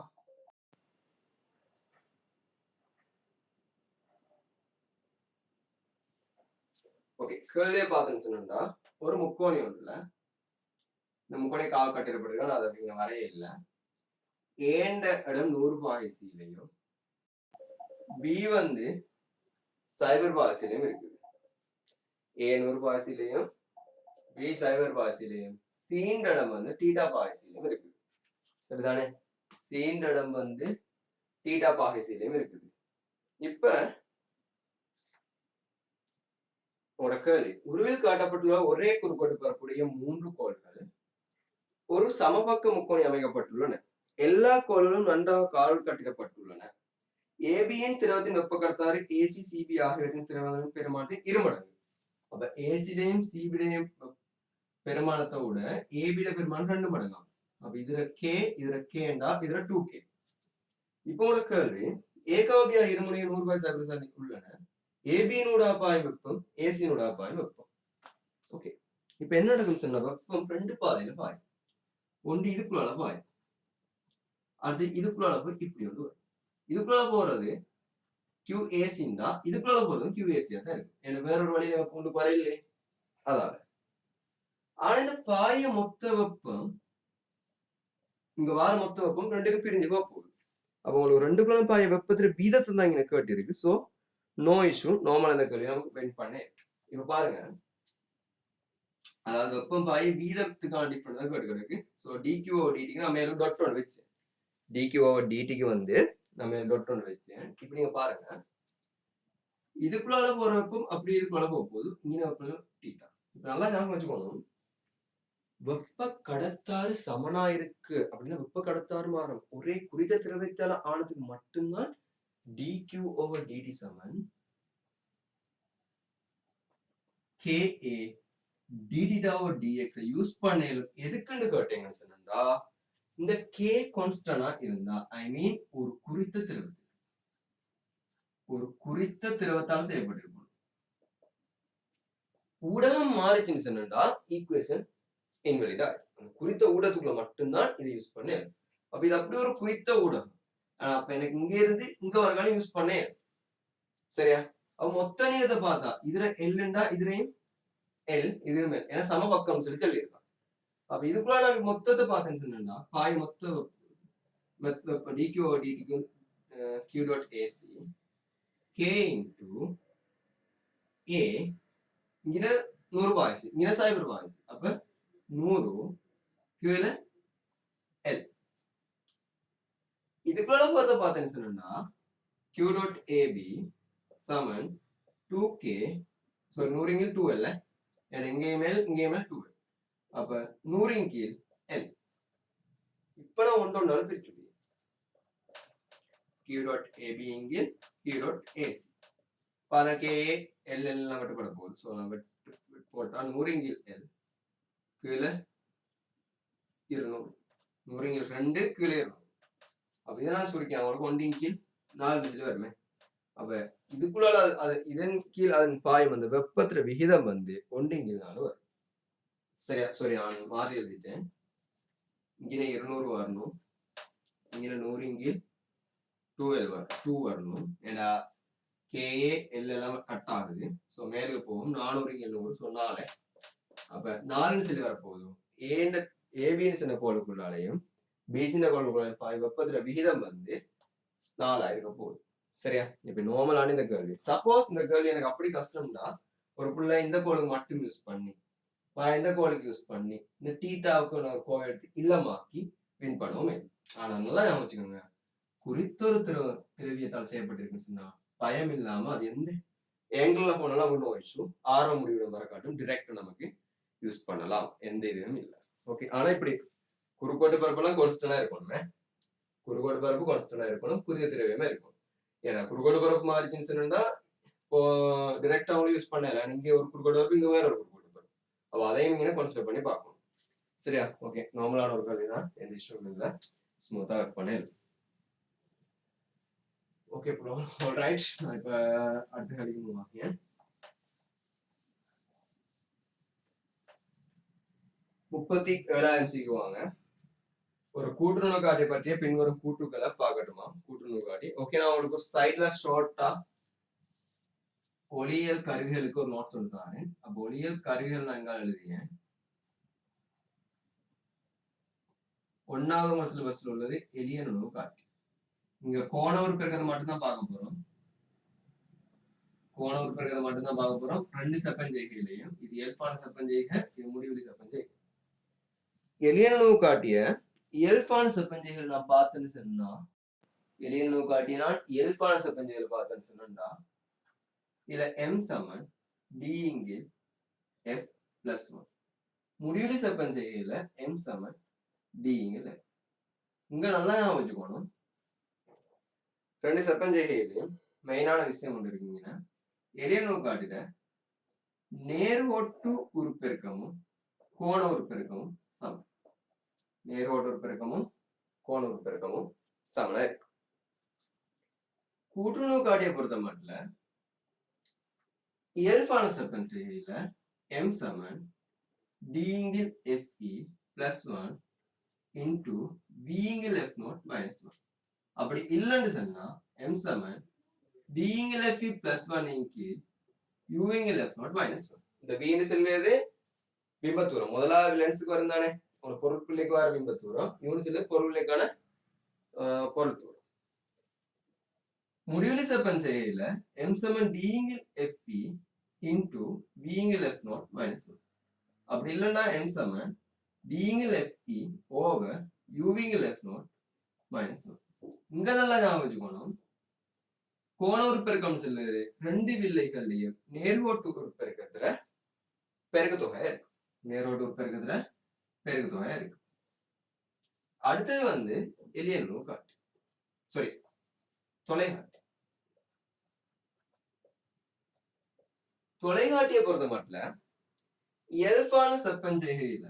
ஓகே கேள்வியை பார்த்தோம்னு சொன்னா ஒரு முக்கோணி ஒன்றுல இந்த முக்கோணி காவல் கட்டிடப்படுகிறது. அது அப்படிங்கிற வரையே இல்லை. ஏண்ட இடம் 100 பாகைசிலையும் பி வந்து 0 பாகைசிலையும் இருக்குது. ஏ 100 பாகைசிலையும் பி 0 பாகைசிலையும் சீண்ட இடம் வந்து தீட்டா பாகைசிலையும் இருக்குது. சரிதானே சீண்ட இடம் வந்து தீட்டா பாகைசிலையும் இருக்குது. இப்ப உங்களோட கேள்வி உருவில் காட்டப்பட்டுள்ள ஒரே குறுக்கோடு பெறக்கூடிய 3 கோள்கள் ஒரு சமபக்க முக்கோணி அமைக்கப்பட்டுள்ளன. எல்லா கோள்களும் நன்றாக காவல் கட்டிடப்பட்டுள்ளன. ஏபியின் திரவத்தின் வெப்பக்கடத்தாறு ஏசி சிபி ஆகியவற்றின் திரவங்களின் பெருமானத்தின் இருமடங்கு. அப்ப ஏசிடையும் சிபிடையும் பெருமானத்தை விட ஏபிட பெருமானம் 2 மடங்காகும். அப்ப இதுல கேண்டா இதுல 2K. இப்போ ஒரு கேள்வி ஏகாபியா இருமுனைய 100 உள்ளன. ஏபியினோட பாயும் வெப்பம் ஏசியினோட பாயும் வெப்பம். ஓகே இப்ப என்ன நடக்கும் சொன்னா வெப்பம் 2 பாதையில பாயும். ஒன்று இதுக்குள்ளால பாயும். அது இதுக்குள்ளால போய் இப்படி ஒன்று வரும். இதுக்குள்ள போறது QACன்னா இதுக்குள்ள போறது QACயா தான் இருக்கு. எனக்கு வேறொரு வழியில கொண்டு வரையில்லை. அதால ஆனா இந்த பாய மொத்த வெப்பம் இங்க வார மொத்த வெப்பம் ரெண்டுக்கும் பிரிஞ்சு போகுது. அப்ப உங்களுக்கு ரெண்டுக்குள்ள பாய வெப்பத்துல வீதத்தை தான் இங்க கேட்டு இருக்கு. சோ நோ இஷ்யூ நார்மல் இந்த கேள்வி நமக்கு பெயிண்ட் பண்ணேன். இப்ப பாருங்க அதாவது வெப்பம் பாய வீதத்துக்கான டிஃபரன்ஸ் தான் கேட்டு கிடக்கு. ஸோ DQ/dTக்கு நான் மேலும் டாட் ஒன்று வச்சேன். DQ/dTக்கு வந்து நம்ம டாட் ஒன்று வச்சேன். இப்ப நீங்க பாருங்க இதுக்குள்ளால போற வெப்பம் அப்படி இதுக்குள்ளால போக போகுது. இங்க வெப்பம் தீட்டா. இப்ப நல்லா ஞாபகம் வச்சுக்கணும் வெப்ப கடத்தாறு சமனா இருக்கு அப்படின்னா வெப்ப கடத்தாறு மாறும் ஒரே குறித்த திரவத்தால ஆனதுக்கு மட்டும்தான் DQ/dT சமன் KA dθ/dx யூஸ் பண்ண எதுக்குன்னு கேட்டீங்கன்னு சொன்னா இந்த K கான்ஸ்டன்டா இருந்தா ஐ மீன் ஒரு குறித்த திரவத்தால் செய்யப்பட்டிருக்கும். ஊடகம் மாறிச்சுன்னு சொன்னா ஈக்குவேஷன் இன்வெலிடா குறித்த ஊடகத்துக்குள்ள மட்டும்தான் இதை யூஸ் பண்ணேன். அப்ப இது அப்படி ஒரு குறித்த ஊடகம். ஆனா அப்ப எனக்கு இங்க இருந்து இங்க வரைக்கும் யூஸ் பண்ணேன். சரியா அவ மொத்த நீளத்தை பார்த்தா இதுல எல்லுண்டா இதுலையும் L இதுவும் L ஏன்னா சம பக்கம் சொல்லியிருக்கான். அப்ப இதுக்குள்ள நான் மொத்தத்தை பார்த்தேன்னு சொன்னா பாய் மொத்த வெப்பம் dq dt q dot ac k into a இங்க 100 பாய்ஸ் இங்க சைபர் பாய்ஸ் அப்ப 100 q ல L இதுக்குள்ள பொறுத்த பார்த்தேன்னு சொன்னா q dot ab சமன் 2k sorry 100 இங்க 2l ஏன்னா இங்கேயுமே 2l அப்ப 100 இன் கீழ் L இப்ப நான் ஒன்றொன்றால பிரிச்சு q dot ab இங்கே q dot ac பாருங்க k l l எல்லாம் வெட்டப்பட போகுது சோ நம்ம போட்டா 100 இன் கீழ் L கீழே 200 100 இன் கீழ் 2 கீழே 200 அப்ப இதெல்லாம் சுருக்கி அவங்களுக்கு 1 இன் கீழ் 4 டிஜிட் வருமே அப்ப இதுக்குள்ள அது இதன் கீழ் அதன் பாயும் அந்த வெப்பத்துல விகிதம் வந்து 1 இன் கீழ் 4 வரும் சரியா சாரி நான் மாறி எழுதிட்டேன் இங்கே 200 வரணும் இங்கே 100 இன் கீழ் 2 வரணும் ஏன்னா KA L எல்லாம் கட் ஆகுது ஸோ மேலுக்கு போகும் 400 700 ஸோ 4 அப்ப 4 சொல்லி வரப்போகுது ஏபின்னு சின்ன கோளுக்குள்ளாலையும் பிசின கோளுக்குள்ளாலையும் வெப்பத்துல விகிதம் வந்து 4 இருக்க போகுது சரியா இப்ப நார்மலான இந்த கேள்வி சப்போஸ் இந்த கேள்வி எனக்கு அப்படி கஷ்டம்னா ஒரு புள்ள இந்த கோளுக்கு மட்டும் யூஸ் பண்ணி இந்த கோளுக்கு யூஸ் பண்ணி இந்த டீட்டாவுக்கு ஒரு கோவை எடுத்து இல்லமாக்கி வின் பண்ணுவோமே ஆனா நல்லா ஞாபகம் வச்சுக்கோங்க குறித்தொரு திரவியத்தால் செய்யப்பட்டிருக்குன்னு சொன்னா பயம் இல்லாம அது எந்த ஏங்கிள் போனாலும் ஒன்றும் வயசும் ஆரோ முடிவுடன் வர காட்டும் டிரெக்ட் நமக்கு யூஸ் பண்ணலாம் எந்த இதுவும் இல்லை ஓகே ஆனா இப்படி குறுக்கோட்டு பரப்பெல்லாம் கான்ஸ்டன்டா இருக்கணுமே குறுக்கோட்டு பரப்பு கான்ஸ்டன்டா இருக்கணும் குறிய திரவியமா இருக்கணும் ஏன்னா குறுக்கோட்டு பரப்பு மாறிச்சுன்னு சொன்னா இப்போ டிரெக்டா அவங்களும் யூஸ் பண்ணல இங்கே ஒரு குறுக்கோட்டு பரப்பு இங்க வேற ஒரு குறுக்கோட்டு பரப்பு அப்போ அதையும் இங்கே கன்சிடர் பண்ணி பார்க்கணும் சரியா ஓகே நார்மலான ஒரு கேள்வி தான் எந்த இஷ்யூவும் இல்லை ஸ்மூத்தா ஒர்க் பண்ண ஓகே ப்ரோ ஆல்ரைட் நான் இப்போ அடுத்த கேள்விக்கு மூவ் ஆகிறேன் 37 MCக்கு வாங்க ஒரு கூட்டுறவு காட்டி பற்றிய பின்வரும் கூட்டுக்களை பார்க்கட்டுமா கூட்டுறவு காட்டி ஓகே நான் உங்களுக்கு ஒரு சைட்ல ஷார்ட்டா ஒளியியல் கருவிகளுக்கு ஒரு நோட் சொல்லித்தாரேன் அப்போ ஒளியியல் கருவிகள் நான் எங்க எழுதியேன் 1வது சிலபஸ்ல உள்ளது எளிய நுணவு காட்டி இங்க கோண உறுப்பிருக்கிறத மட்டும்தான் பார்க்க போறோம் கோண உறுப்பிருக்கிறத மட்டும்தான் பார்க்க போறோம் 2 செப்பஞ்செய்கையிலையும் இது இயல்பான செப்பஞ்செய்கை இது முடிவெளி செப்பஞ்செய்கை எளிய நுணவு காட்டிய இயல்பான செப்பஞ்செய்கள் நான் பார்த்தேன்னு சொன்னா எளிய நுணவு காட்டிய நான் இயல்பான செப்பஞ்செய்கள் பார்த்தேன்னு சொன்னா இதுல m சமன் d இங்கில் f plus 1 முடிவெளி செப்பஞ்செய்கையில m சமன் d இங்கில் f இங்க நல்லா ஞாபகம் வச்சுக்கணும் 2 செப்பஞ்செய்கையிலையும் மெயினான விஷயம் ஒன்று இருக்குங்கன்னா எளிய நுணவு காட்டிட நேர்கோட்டு உறுப்பெருக்கமும் கோண உறுப்பெருக்கமும் சமம் நேர்கோட்டு உறுப்பெருக்கமும் கோண உறுப்பெருக்கமும் சமனா இருக்கு கூட்டுறவு காட்டியை பொறுத்த மட்டும் இயல்பான செப்பஞ்செய்கையில m சமன் d இங்கில் fe plus 1 into v இங்கில் f naught minus 1 அப்படி இல்லைன்னு சொன்னா m சமன் d இங்கில் fe plus 1 இன்கீழ் u இங்கில் f naught minus 1 இந்த v ன்னு சொல்றது பிம்பத்தூரம் முதலாவது லென்ஸுக்கு வரும் தானே ஒரு பொருட்பிள்ளைக்கு வர பிம்பத்தூரம் இவனு சொல்லி பொருள்களுக்கான பொருள் தூரம் முடிவெளி செப்பஞ்செய்கையில m சமன் d இங்கில் fe into v இங்கில் f naught minus 1 அப்படி இல்லைன்னா m சமன் d இங்கில் fe over u இங்கில் f naught minus 1 இங்க நல்லா ஞாபகம் வச்சுக்கணும் கோண உறுப்பெருக்கம் சொல்லுது 2 வில்லைகள்லையும் நேர்கோட்டு உறுப்பெருக்கத்துல பெருக்குத்தொகை இருக்கு நேர்கோட்டு உறுப்பெருக்கத்துல பெருக்குத்தொகை இருக்கு அடுத்தது வந்து எளிய நுணவு காட்டி சாரி தொலைகாட்டி தொலைகாட்டியை பொறுத்த மட்டும் இயல்பான செப்பஞ்செய்கையில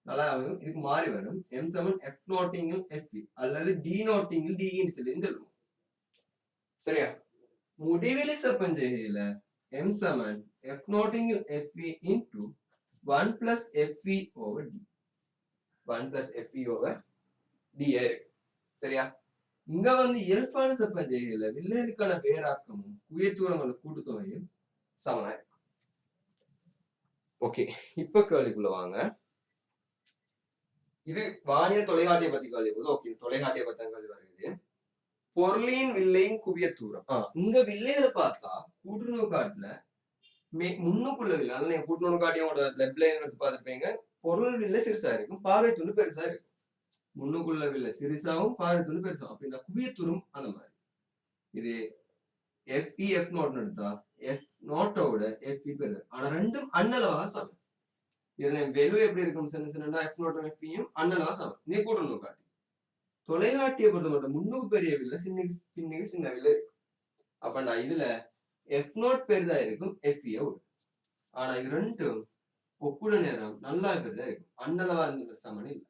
நல்லா இதுக்கு மாறி வரும் m சமன் f நோட்டிங்கில் fe அல்லது d நோட்டிங்கில் d ன்னு சொல்லுவோம் சரியா முடிவெளி செப்பஞ்செய்கையில m சமன் f நோட்டிங்கில் fe into 1 plus fe over d 1 plus fe over d இருக்கு சரியா இங்க வந்து இயல்பான செப்பஞ்செய்கையில வில்லைகளுக்கான வேறாக்கமும் குவியத்தூரங்களோட கூட்டுத்தொகையும் சமனா இருக்கு ஓகே, இப்ப கேள்விக்குள்ள வாங்க. இது வானியல் தொலைகாட்டியை பத்தி கேள்வி போது. ஓகே, தொலைகாட்டியை பத்தி கேள்வி வருது. பொருளின் வில்லையும் குவிய தூரம். இங்க வில்லைகளை பார்த்தா கூட்டுறவு காட்டுல முன்னுக்குள்ள வில்லை, அதனால நீங்க கூட்டுறவு காட்டியோட லெப்ல எடுத்து பார்த்துருப்பீங்க. பொருள் வில்லை சிறுசா இருக்கும், பார்வை துண்டு பெருசா இருக்கும். முன்னுக்குள்ள வில்லை சிறுசாவும் பார்வை துண்டு பெருசாவும். அப்ப இந்த குவிய தூரம் அந்த மாதிரி. இது எஃப்இ எஃப் நோட் எடுத்தா எஃப் நோட்டோட எஃப்இ பெருது. ஆனா ரெண்டும் அண்ணளவா சமம். இதுல வெலு எப்படி இருக்கும் சொன்னா எஃப் நோட்டும் எஃப்இயும் அண்ணளவா சமம். நீ கூட்டுறவு காட்டி தொலைகாட்டியை பொறுத்த மட்டும் முன்னுக்கு பெரிய வில்லை பின்னுக்கு சின்ன வில்லை இருக்கும். அப்ப இதுல எஃப் நோட் பெரிதா இருக்கும், எஃப்இ ஆனா இது ரெண்டும் ஒப்புட நேரம் நல்லா பெரிதா இருக்கும். அண்ணளவா இருந்த சமன் இல்லை.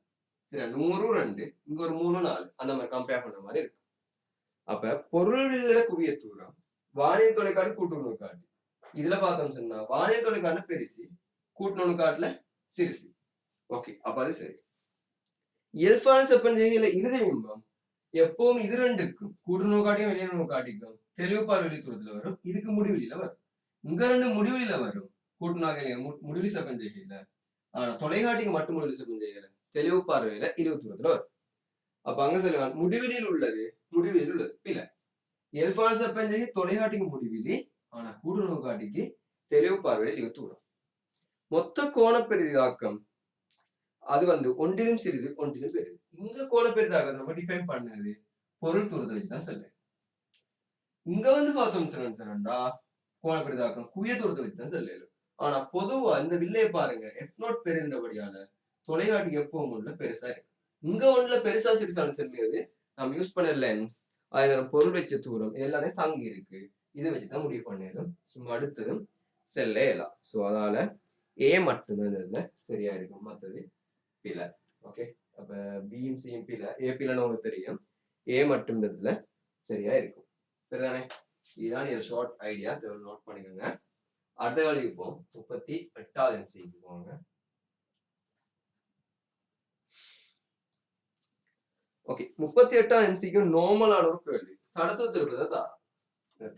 சரி, 100 2 இங்க ஒரு 3 4 அந்த மாதிரி கம்பேர் பண்ற மாதிரி இருக்கு. அப்ப பொருள் வில்ல குவிய தூரம் வானியல் தொலைக்காட்டு கூட்டுறவு காட்டு. இதுல பார்த்தோம் சொன்னா வானியல் தொலைக்காட்டுல பெருசு, கூட்டுறவு காட்டுல சிறுசு. ஓகே, அப்ப அது சரி. இயல்பான செப்பஞ்செய்தியில இறுதி பிம்பம் எப்பவும் இது ரெண்டுக்கும் கூட்டுறவு காட்டியும் வெளியுறவு காட்டிக்கும் தெளிவு பார்வை தூரத்துல வரும். இதுக்கு முடிவெளியில வரும். இங்க ரெண்டு முடிவெளியில வரும் கூட்டுநாக முடிவு செப்பஞ்செய்தியில. ஆனா தொலைகாட்டிக்கு மட்டும் முடிவு செப்பஞ்செய்தியில தெளிவு பார்வையில 20 தூரத்துல வரும். அப்ப அங்க சொல்லுவாங்க முடிவெளியில் உள்ளது இல்ல. இயல்பான செப்பஞ்செய்தி தொலைகாட்டிக்கு முடிவிலி, ஆனா கூட்டுறவு காட்டிக்கு தெளிவு பார்வையில் 20 தூரம். மொத்த கோண பெரிதாக்கம் அது ஒன்றிலும் சிறிது ஒன்றிலும் பெரிது. இங்க கோண பெரிதாக நம்ம டிஃபைன் பண்ணது பொருள் தூரத்தை வச்சுதான் சொல்ல. இங்க பார்த்தோம் சொன்னா கோண பெரிதாக்கம் குவிய தூரத்தை வச்சுதான் சொல்ல. ஆனா பொதுவா இந்த வில்லைய பாருங்க, எஃப் நோட் பெருந்தபடியால தொலைகாட்டிக்கு எப்பவும் உள்ள பெருசா இருக்கு. இங்க ஒண்ணுல பெருசா சிறுசான்னு சொல்லியது நம்ம யூஸ் பண்ண லென்ஸ், அதுல பொருள் வச்ச தூரம் எல்லாமே தங்கி இருக்கு. இதை வச்சுதான் முடிவு பண்ணிடும். சும்மா அடுத்ததும் செல்ல. சோ அதால ஏ மட்டும்தான் சரியா இருக்கும், மற்றது பில. ஓகே, அப்ப பியும் சியும் பில, ஏ பிலன்னு உங்களுக்கு தெரியும். ஏ மட்டும் இடத்துல சரியா இருக்கும். சரிதானே? இதுதான் ஒரு ஷார்ட் ஐடியா, நோட் பண்ணிக்கோங்க. அடுத்த வேலைக்கு போவோம். 38வது எம்சிக்கு போவாங்க. ஓகே, 38வது எம்சிக்கு நார்மலான ஒரு கேள்வி. சடத்துவத்தில் இருக்கிறதா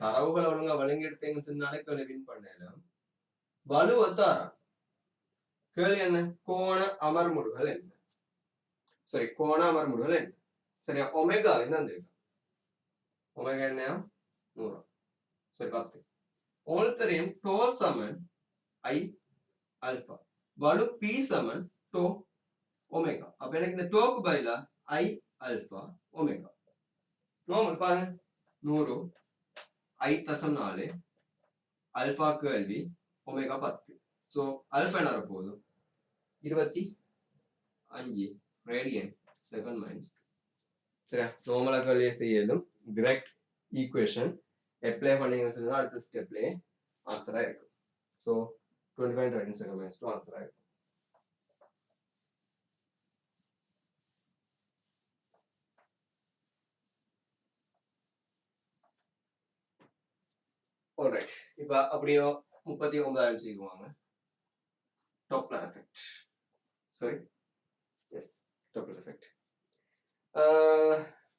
தரவுகளை ஒழுங்கா வழங்கி எடுத்தீங்கன்னு சொன்னாலே கேள்வி வின் பண்ணலாம். வலுவத்தாரா கேள்வி என்ன? கோண அமர்முடுகள் என்ன? சரி, கோண அமர்முடுகள் என்ன? சரியா, ஒமேகா என்ன? ஒமேகா என்னையா? 100. சரி, 10. உங்களுக்கு தெரியும் டோ சமன் ஐ அல்பா, வலு பி சமன் டோ ஒமேகா. அப்ப எனக்கு இந்த டோக்கு பதிலா ஐ அல்பா ஒமேகா. நார்மல் பாருங்க, 100 I.4 அல்பா கேள்வி ஒமேகா 10. சோ அல்பா என்ன வரப்போகுது? 25 ரேடியன் செகண்ட் மைனஸ். சரியா, நார்மலா கேள்வியை செய்யலும் டிரெக்ட் ஈக்குவேஷன் அப்ளை பண்ணீங்கன்னு சொன்னா அடுத்த ஸ்டெப்லயே ஆன்சரா இருக்கும். சோ 25 ரேடியன் செகண்ட் மைனஸ் 2 ஆன்சரா இருக்கும். ஆல்ரைட், இப்ப அப்படியே 39வது செய்வாங்க. Doppler effect. Sorry, yes, Doppler effect.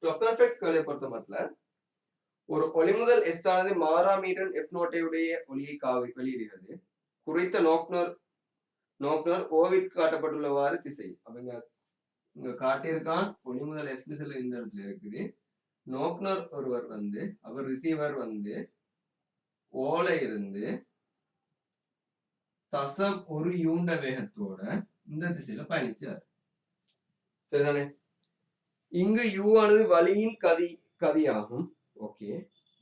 Doppler effect கேள்வியை பொறுத்த மட்டும் ஒரு ஒளி முதல் எஸ் ஆனது மாறாமீரன் எஃப் நோட்டையுடைய ஒளியை வெளியிடுகிறது. குறித்த நோக்குனர் ஓவிட் காட்டப்பட்டுள்ளவாறு திசை. அப்படிங்க இங்க காட்டியிருக்கான். ஒளி முதல் எஸ் திசையில இந்த இடத்துல இருக்குது. நோக்குனர் ஒருவர் அவர் ரிசீவர் ஓலை இருந்து தசம் ஒரு யூண்ட வேகத்தோட இந்த திசையில பயணிச்சார். சரிதானே? இங்கு யூ ஆனது வழியின் கதியாகும். ஓகே,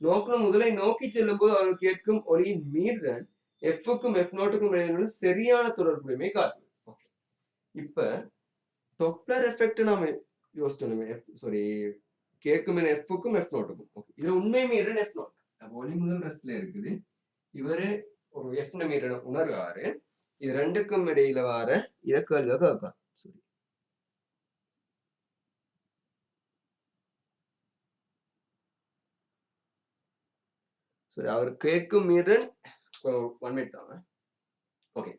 நோக்குனர் முதலை நோக்கி செல்லும் போது அவர் கேட்கும் ஒளியின் மீறன் எஃப்க்கும் எஃப் நோட்டுக்கும் இடையிலுள்ள சரியான தொடர்புடைமை காட்டுது. ஓகே, இப்ப டாப்லர் எஃபெக்ட் நாம யோசிச்சோமே, சாரி, கேட்கும் எஃப்க்கும் எஃப் நோட்டுக்கும். ஓகே, இதுல உண்மை மீறன் எஃப் நோட் ஒளி முதல் ரெஸ்ட்ல இருக்குது. இவரு ஒரு எஃப் மீறன உணர்வாரு. இது ரெண்டுக்கும் இடையில வார இத கேள்வியா கேட்கலாம். சரி, அவர் கேட்கும் மீறன் 1 மினிட் தாங்க. ஓகே,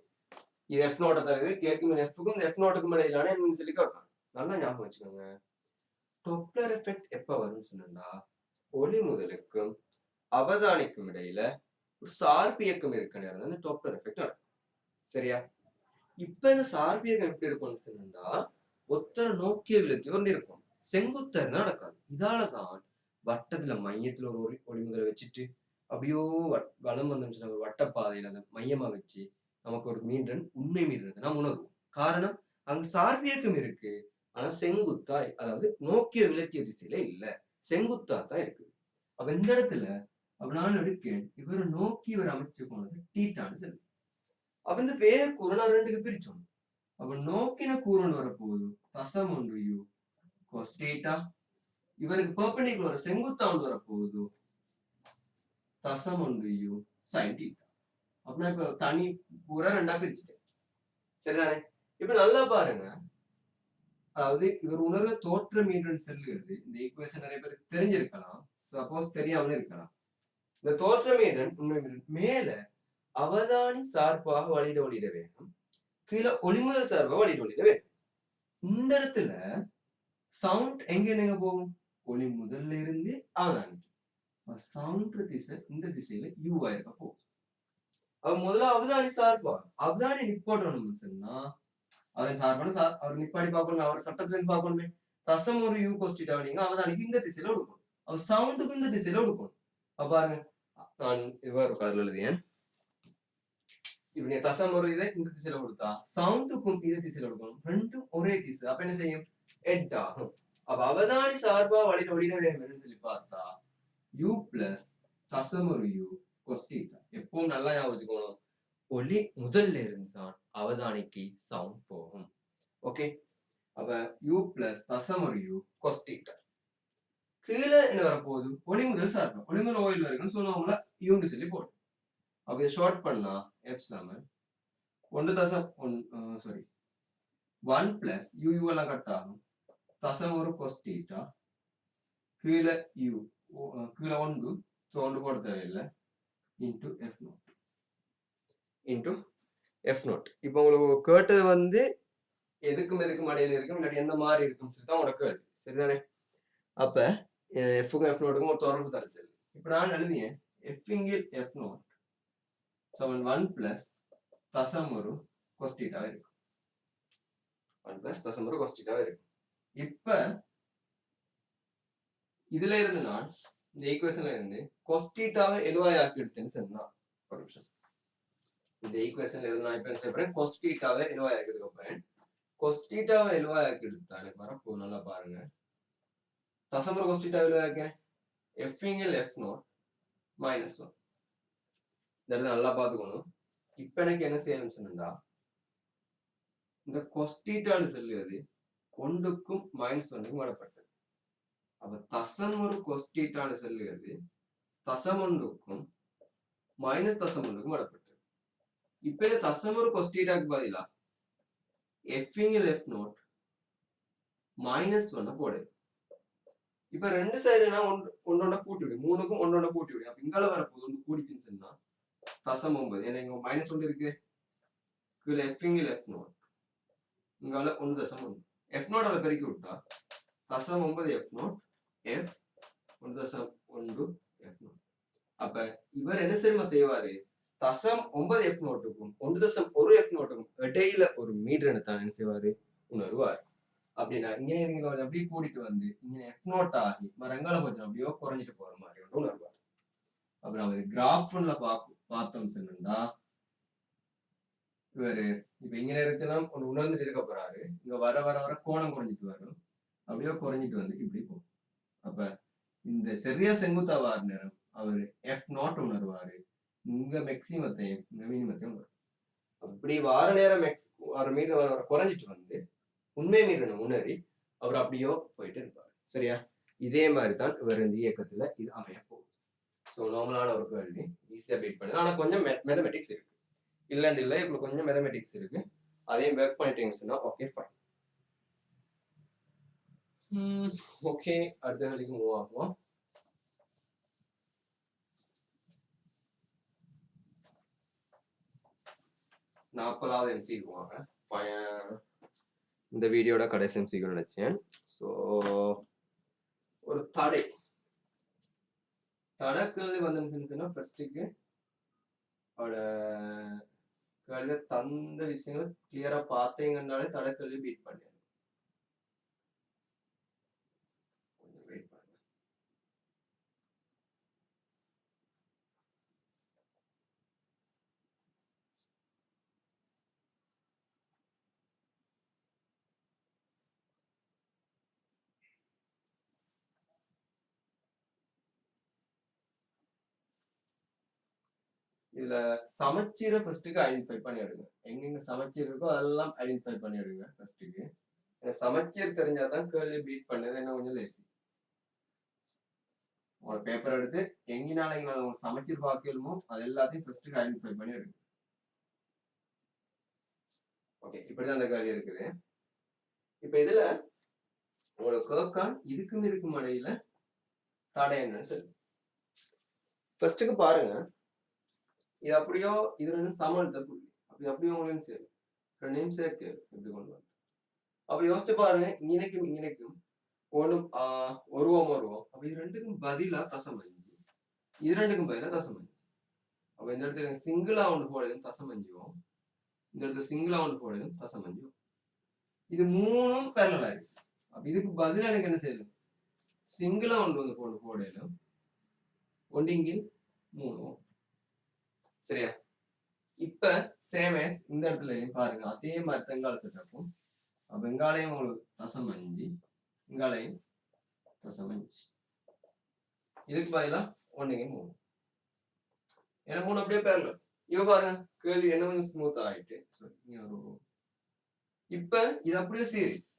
இது எஃப் நோட்டை தருது. கேட்கும் எஃப்க்கும் எஃப் நோட்டுக்கும் இடையிலான என்னன்னு சொல்லி கேட்கலாம். நல்லா ஞாபகம் வச்சுக்கோங்க. டாப்லர் எஃபெக்ட் எப்ப வரும்னு சொன்னா ஒளி முதலுக்கும் அவதானிக்கும் இடையில ஒரு சார்பு இயக்கம் இருக்க நேரம் டாப்லர் எஃபெக்ட் நடக்கும். சரியா? இப்ப இந்த சார்பியகம் எப்படி இருக்கும்னு சொன்னா ஒத்தர நோக்கிய விலத்தி கொண்டு இருக்கும். செங்குத்தா இருந்தா நடக்காது. இதாலதான் வட்டத்துல மையத்துல ஒரு ஒளிமுதலை வச்சுட்டு அப்படியோ வலம் வந்து ஒரு வட்டப்பாதையில அதை மையமா வச்சு நமக்கு ஒரு மீன்டன் உண்மை மீன்றது நாம் உணர்வோம். காரணம் அங்க சார்பியக்கம் இருக்கு. ஆனா செங்குத்தா அதாவது நோக்கிய விலத்திய திசையில இல்ல. செங்குத்தா தான் இருக்கு. அப்ப இந்த இடத்துல அப்ப நான் எடுக்கேன் இவர் நோக்கி இவர் அமைச்சு போனது டீட்டான்னு சொல்லு. அப்ப இந்த பேர் கூறு நான் ரெண்டுக்கு பிரிச்சோம். அப்ப நோக்கின கூறுன்னு வரப்போகுது தசம் ஒன்று யூ cos theta. இவருக்கு பெர்பெண்டிகுலர் செங்குத்தா ஒன்று வரப்போகுது தசம் ஒன்று யூ sin theta. அப்படின்னா இப்ப தனி கூற ரெண்டா பிரிச்சுட்டேன். சரிதானே? இப்ப நல்லா பாருங்க. அதாவது இவர் உணர்வு தோற்றம் மீன் செல்லுகிறது. இந்த ஈக்குவேஷன் நிறைய பேருக்கு தெரிஞ்சிருக்கலாம், சப்போஸ் தெரியாமல இருக்கலாம். இந்த தோற்றம் உண்மை மேல அவதானி சார்பாக வழிட வேணும், கீழே ஒளிமுதல் சார்பாக வழிட வேணும். இந்த இடத்துல சவுண்ட் எங்க போகும்? ஒளி முதல்ல இருந்து அவதானிக்கு சவுண்ட் திசை இந்த திசையில யூவா இருக்க போகும். அவ முதல்ல அவதானி சார்பா அவதானி நிப்பாட்டணும் சொன்னா அதன் சார்பான அவர் நிப்பாடி பார்க்கணும், அவர் சட்டத்துல இருந்து பார்க்கணுமே. தசம் ஒரு யூ கொஸ்டிட்டா நீங்க அவதானிக்கு இந்த திசையில கொடுக்கணும், அவர் சவுண்டுக்கு இந்த திசையில கொடுக்கணும். அப்ப பாருங்க நான் இவ்வாறு கலர்ல எழுதியேன். இப்ப நீ தசம் ஒரு இதை இந்த திசையில கொடுத்தா சவுண்டுக்கும் இதே திசையில கொடுக்கணும், ரெண்டும் ஒரே திசை. அப்ப என்ன செய்யும்? எட் ஆகும். அப்ப அவதானி சார்பா வழிட வேணும்னு சொல்லி பார்த்தா யூ பிளஸ் தசம் ஒரு யூ கொஸ்டிட்டா. எப்பவும் நல்லா ஞாபகம் வச்சுக்கணும், ஒளி முதல்ல இருந்துதான் அவதானிக்கு சவுண்ட் போகும். ஓகே, அப்ப யூ பிளஸ் தசம் ஒரு யூ கொஸ்டிட்டா. கீழே என்ன வரப்போகுது? ஒளி முதல் சார்பு ஒளி முதல் ஓயில் வரைக்கும் சொல்லுவாங்களா யூன்னு சொல்லி போடும். அப்ப இதை ஷார்ட் பண்ணா எஃப் சமன் 1 தசம் 1 பிளஸ் யூ யூ எல்லாம் கட் ஆகும் தசம் ஒரு கொஸ்டிட்டா கீழே யூ கீழே 1 ஒன்று போட தேவையில்லை into f naught into f naught. இப்போ உங்களுக்கு கேட்டது வந்து எதுக்கும் இடையில இருக்கும், இல்லாட்டி எந்த மாதிரி இருக்குன்னு சொல்லி தான் உனக்கு கேள்வி. சரிதானே? அப்ப எஃப்க்கும் எஃப் நோட்டுக்கும் ஒரு தொடர்பு தரச்சல். இப்ப நான் எழுதியேன் எஃப்இங்கில் எஃப் நோட் சமன் 1 பிளஸ் தசம் ஒரு கொஸ்டிட்டாவே இருக்கும். 1 பிளஸ் தசம் ஒரு கொஸ்டிட்டாவே இருக்கும். இப்ப இதுல இருந்து நான் இந்த ஈக்குவேஷன்ல இருந்து கொஸ்டிட்டாவை எழுவாய் ஆக்கி எடுத்தேன்னு சொன்னா ஒரு நிமிஷம். இந்த ஈக்குவேஷன்ல இருந்து நான் இப்ப என்ன செய்யறேன்? கொஸ்டிட்டாவை எழுவாய் ஆக்கி எடுக்க போறேன். கொஸ்டிட்டாவை எழுவாய் ஆக்கி எடுத்தாலே வரப்போ நல்லா பாருங்க. தசம் ஒரு கொஸ்டிட்டா எழுவாய் ஆக்கேன் எஃப்இங்கில் எஃப் நோட் மைனஸ் 1. இந்த நல்லா பாத்துக்கணும். இப்ப எனக்கு என்ன செய்யணும்னு சொன்னா இந்த கொஸ்டிட்டான்னு சொல்லுவது ஒன்றுக்கும் மைனஸ் 1க்கும் விடப்பட்டது. அப்ப தசம் ஒரு கொஸ்டிட்டான்னு சொல்லுவது தசம் ஒன்றுக்கும் மைனஸ் தசம் ஒன்றுக்கும் விடப்பட்டது. இப்ப இந்த தசம் ஒரு கொஸ்டிட்டாக்கு பதிலா எஃப்இங்கில் எஃப் நோட் மைனஸ் 1 போடு. இப்ப ரெண்டு சைடு நான் ஒன்னோட கூட்டி விடு, 3க்கும் ஒன்னோட கூட்டி விடு. அப்ப இங்கால வரப்போது ஒன்று கூடிச்சுன்னு சொன்னா தசம் 9. ஏன்னா இங்க மைனஸ் 1 இருக்கு. கீழே எஃப்இங்கில் எஃப் நோட் இங்கால 1 தசம் 1 எஃப் நோட் பெருக்கி விட்டா தசம் 9 எஃப் நோட் எஃப் 1 தசம் 1 எஃப் நோட். அப்ப இவர் என்ன சரிமா செய்வாரு? தசம் 9 எஃப் நோட்டுக்கும் 1 தசம் 1 எஃப் நோட்டுக்கும் இடையில ஒரு மீட்டர் எடுத்தான் என்ன செய்வாரு? உணர்வார். அப்படின்னா இங்க நீங்க அப்படியே கூட்டிட்டு வந்து இங்க எஃப் நோட் ஆகி மரங்களை கொஞ்சம் அப்படியோ குறைஞ்சிட்டு போற மாதிரி ஒன்று உணர்வார். அப்புறம் அவர் கிராஃப்ல பார்த்தோம் சொன்னா இவரு இப்ப இங்க இருக்குன்னா ஒன்று உணர்ந்துட்டு இருக்க போறாரு. இங்க வர வர வர கோணம் குறைஞ்சிட்டு வரும், அப்படியோ குறைஞ்சிட்டு வந்து இப்படி போகும். அப்ப இந்த சரியா செங்குத்தாவார் நேரம் அவரு எஃப் நாட் உணர்வாரு, இங்க மேக்சிமத்தையும் இங்க மினிமத்தையும் உணர்வார். அப்படி வார நேரம் மீட்டர் வர குறைஞ்சிட்டு வந்து உண்மை மீறணும் உணரி அவர் அப்படியோ போயிட்டு இருப்பாரு. சரியா? இதே மாதிரிதான் இவர் இந்த இயக்கத்துல இது அமைய போகுது. ஸோ நார்மலான ஒரு கேள்வி, ஈஸியா பீட் பண்ணுது. ஆனா கொஞ்சம் மேத்தமெட்டிக்ஸ் இருக்கு. இல்லன்னு இல்லை, இப்ப கொஞ்சம் மேத்தமெட்டிக்ஸ் இருக்கு. அதையும் ஒர்க் பண்ணிட்டீங்கன்னு சொன்னா ஓகே ஃபைன். ஓகே, அடுத்த கேள்விக்கு மூவ் ஆகும். நாற்பதாவது எம்சிக்கு வாங்க. இந்த வீடியோட கடைசி எம்சிக்கு நினைச்சேன். ஸோ ஒரு தடக்கல் வந்து ஃபர்ஸ்ட்டுக்கு அவட கேள்வி தந்த விஷயங்கள் கிளியரா பார்த்தீங்கன்னாலே தடக்கல்வி பீட் பண்ணிடலாம். கொஞ்சம் வெயிட் பண்ணுங்க. இதுல சமச்சீரை ஃபர்ஸ்ட்டுக்கு ஐடென்டிஃபை பண்ணி எடுங்க. எங்கெங்க சமச்சீர் இருக்கோ அதெல்லாம் ஐடென்டிஃபை பண்ணி எடுங்க ஃபர்ஸ்ட்டுக்கு. சமச்சீர் தெரிஞ்சாதான் கேள்வி பீட் பண்ணது என்ன கொஞ்சம் லேசி. உங்களோட பேப்பர் எடுத்து எங்கினால உங்களுக்கு சமச்சீர் பார்க்கணுமோ அது எல்லாத்தையும் ஃபர்ஸ்ட்டுக்கு ஐடென்டிஃபை பண்ணி எடுங்க. ஓகே, இப்படிதான் அந்த கேள்வி இருக்குது. இப்ப இதுல உங்களோட கேர்கான் இதுக்கும் இடையில தடை என்னன்னு சொல்லு. ஃபர்ஸ்ட்டுக்கு பாருங்க, இது அப்படியோ இது ரெண்டும் சமன்த புள்ளி. அப்படி அப்படியே உங்களுக்கு சரி ரெண்டையும் சேர்க்கு எப்படி கொண்டு வந்து அப்ப யோசிச்சு பாருங்க. இங்கனைக்கும் ஒன்றும் ஒருவோம் அப்ப இது ரெண்டுக்கும் பதிலா தசம் 5, இது ரெண்டுக்கும் பதிலா தசம் 5. அப்ப இந்த இடத்துல சிங்கிளா ஒன்று போடலும் தசம் 5, இந்த இடத்துல சிங்கிளா ஒன்று போடலும் தசம் 5. இது மூணும் பேரலா இருக்கு. அப்ப இதுக்கு பதிலா எனக்கு என்ன செய்யணும், சிங்கிளா ஒன்று வந்து போடலும் ஒண்டிங்கில் 3. சரியா? இப்ப சேமஸ் இந்த இடத்துல பாருங்க, அதே மாதிரி தெங்காலத்துக்கு இருக்கும். அப்ப இங்காலையும் உங்களுக்கு தசம் 5, இங்காலையும் தசம் 5. இதுக்கு பதிலா 1 3. ஏன்னா 3 அப்படியே பேரல. இவ பாருங்க கேள்வி என்ன கொஞ்சம் ஸ்மூத் ஆயிட்டு. இப்ப இது அப்படியே சீரிஸ்.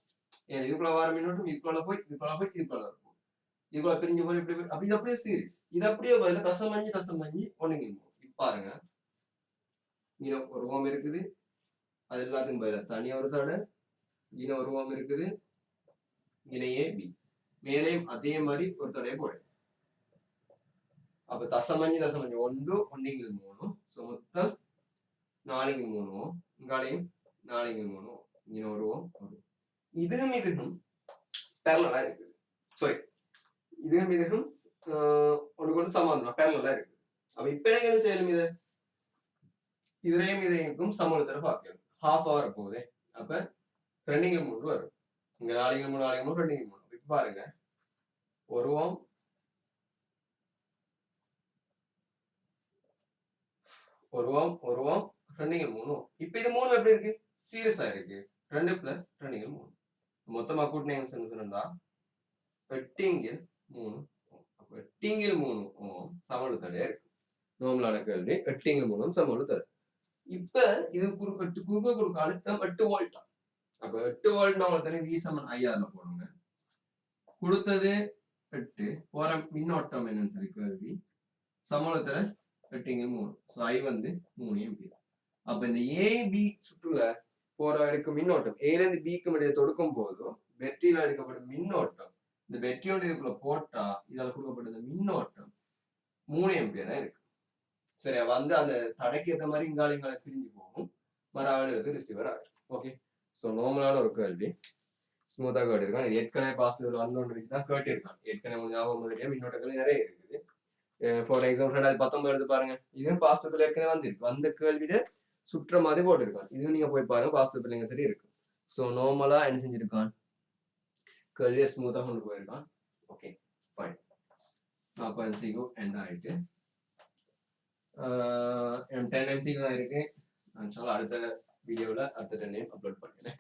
ஏன்னா இதுக்குள்ள வர மின்னோட்டம் இதுக்குள்ள போய் இதுக்குள்ள இருக்கும். இதுக்குள்ள பிரிஞ்சு போய் இப்படி அப்ப இது அப்படியே சீரிஸ். இது அப்படியே பதிலா தசம் 5 1 3. இப்ப பாருங்க, இங்க ஒரு ஓம் இருக்குது, அது எல்லாத்துக்கும் பதிலா தனியா ஒரு தடை. இங்க ஒரு ஓம் இருக்குது, இணையே பி மேலையும் அதே மாதிரி ஒரு தடையை போடு. அப்ப தசம் 5 1 1 3. சோ மொத்தம் 4 3. இங்காலையும் 4 3. இங்க ஒரு ஓம். இதுவும் பேரலா இருக்குது. சாரி, இதுவும் ஒன்று சமாதானம் பேரலா இருக்கு. அப்ப இப்ப என்ன செய்யணும், இதையும் சமூகத்துல பார்க்கணும். ஹாஃப் ஹவர் போகுது. அப்ப 2 3 வரும். இங்க 4 3 2 3. இப்ப பாருங்க, ஒரு ஓம் ஒரு ஓம் 2 3. இப்ப இது 3 எப்படி இருக்கு, சீரியஸா இருக்கு. 2 + 2 3. மொத்தமா கூட்டினீங்கன்னு சொன்னா 8 3. அப்ப 8 3 ஓம் சமூகத்தடை இருக்கு. நோமலான கேள்வி 8 3 சமூகத்தடை. இப்ப இது குறுக்க அழுத்தம் 8 வோல்ட். அப்ப 8 வோல்ட் உங்களுக்கு V = I போடுங்க. கொடுத்தது 8, போற மின்னோட்டம் என்னன்னு சொல்லி கேள்வி சமூகத்துல 8 3. சோ I வந்து 3 ஆம்பியர். அப்ப இந்த AB சுற்றுல போற எடுக்கும் மின்னோட்டம் A ல இருந்து B க்கு இடையே தொடுக்கும் போதும் பேட்டரியில எடுக்கப்படும் மின்னோட்டம் இந்த பேட்டரியோட இதுக்குள்ள போட்டா இதால கொடுக்கப்பட்ட மின்னோட்டம் 3 ஆம்பியரா இருக்கு. சரியா? வந்து அந்த தடைக்கு ஏற்ற மாதிரி இங்கால பிரிஞ்சு போகும். மறுபடியும் ரிசீவர் ஆகும். ஓகே, சோ நார்மலான ஒரு கேள்வி ஸ்மூத்தா கேட்டிருக்கான். இது ஏற்கனவே பாசிட்டிவ் அன்னோன் வச்சுதான் கேட்டிருக்கான். ஏற்கனவே ஞாபகம் மின்னோட்டங்கள் நிறைய இருக்குது. ஃபார் எக்ஸாம்பிள் 2019 எடுத்து பாருங்க, இதுவும் பாசிட்டிவ் ஏற்கனவே வந்திருக்கு. வந்த கேள்வியில சுற்ற மாதிரி போட்டிருக்கான். இதுவும் நீங்க போய் பாருங்க, பாசிட்டிவ் பிள்ளைங்க சரி இருக்கு. சோ நார்மலா என்ன செஞ்சிருக்கான், கேள்வியை ஸ்மூத்தா கொண்டு போயிருக்கான். Okay fine. 40 MCQ எண்ட் ஆயிட்டு 10 MCQ தான் இருக்கு. அடுத்த வீடியோல அடுத்த 10 அப்லோட் பண்ணிடுறேன்.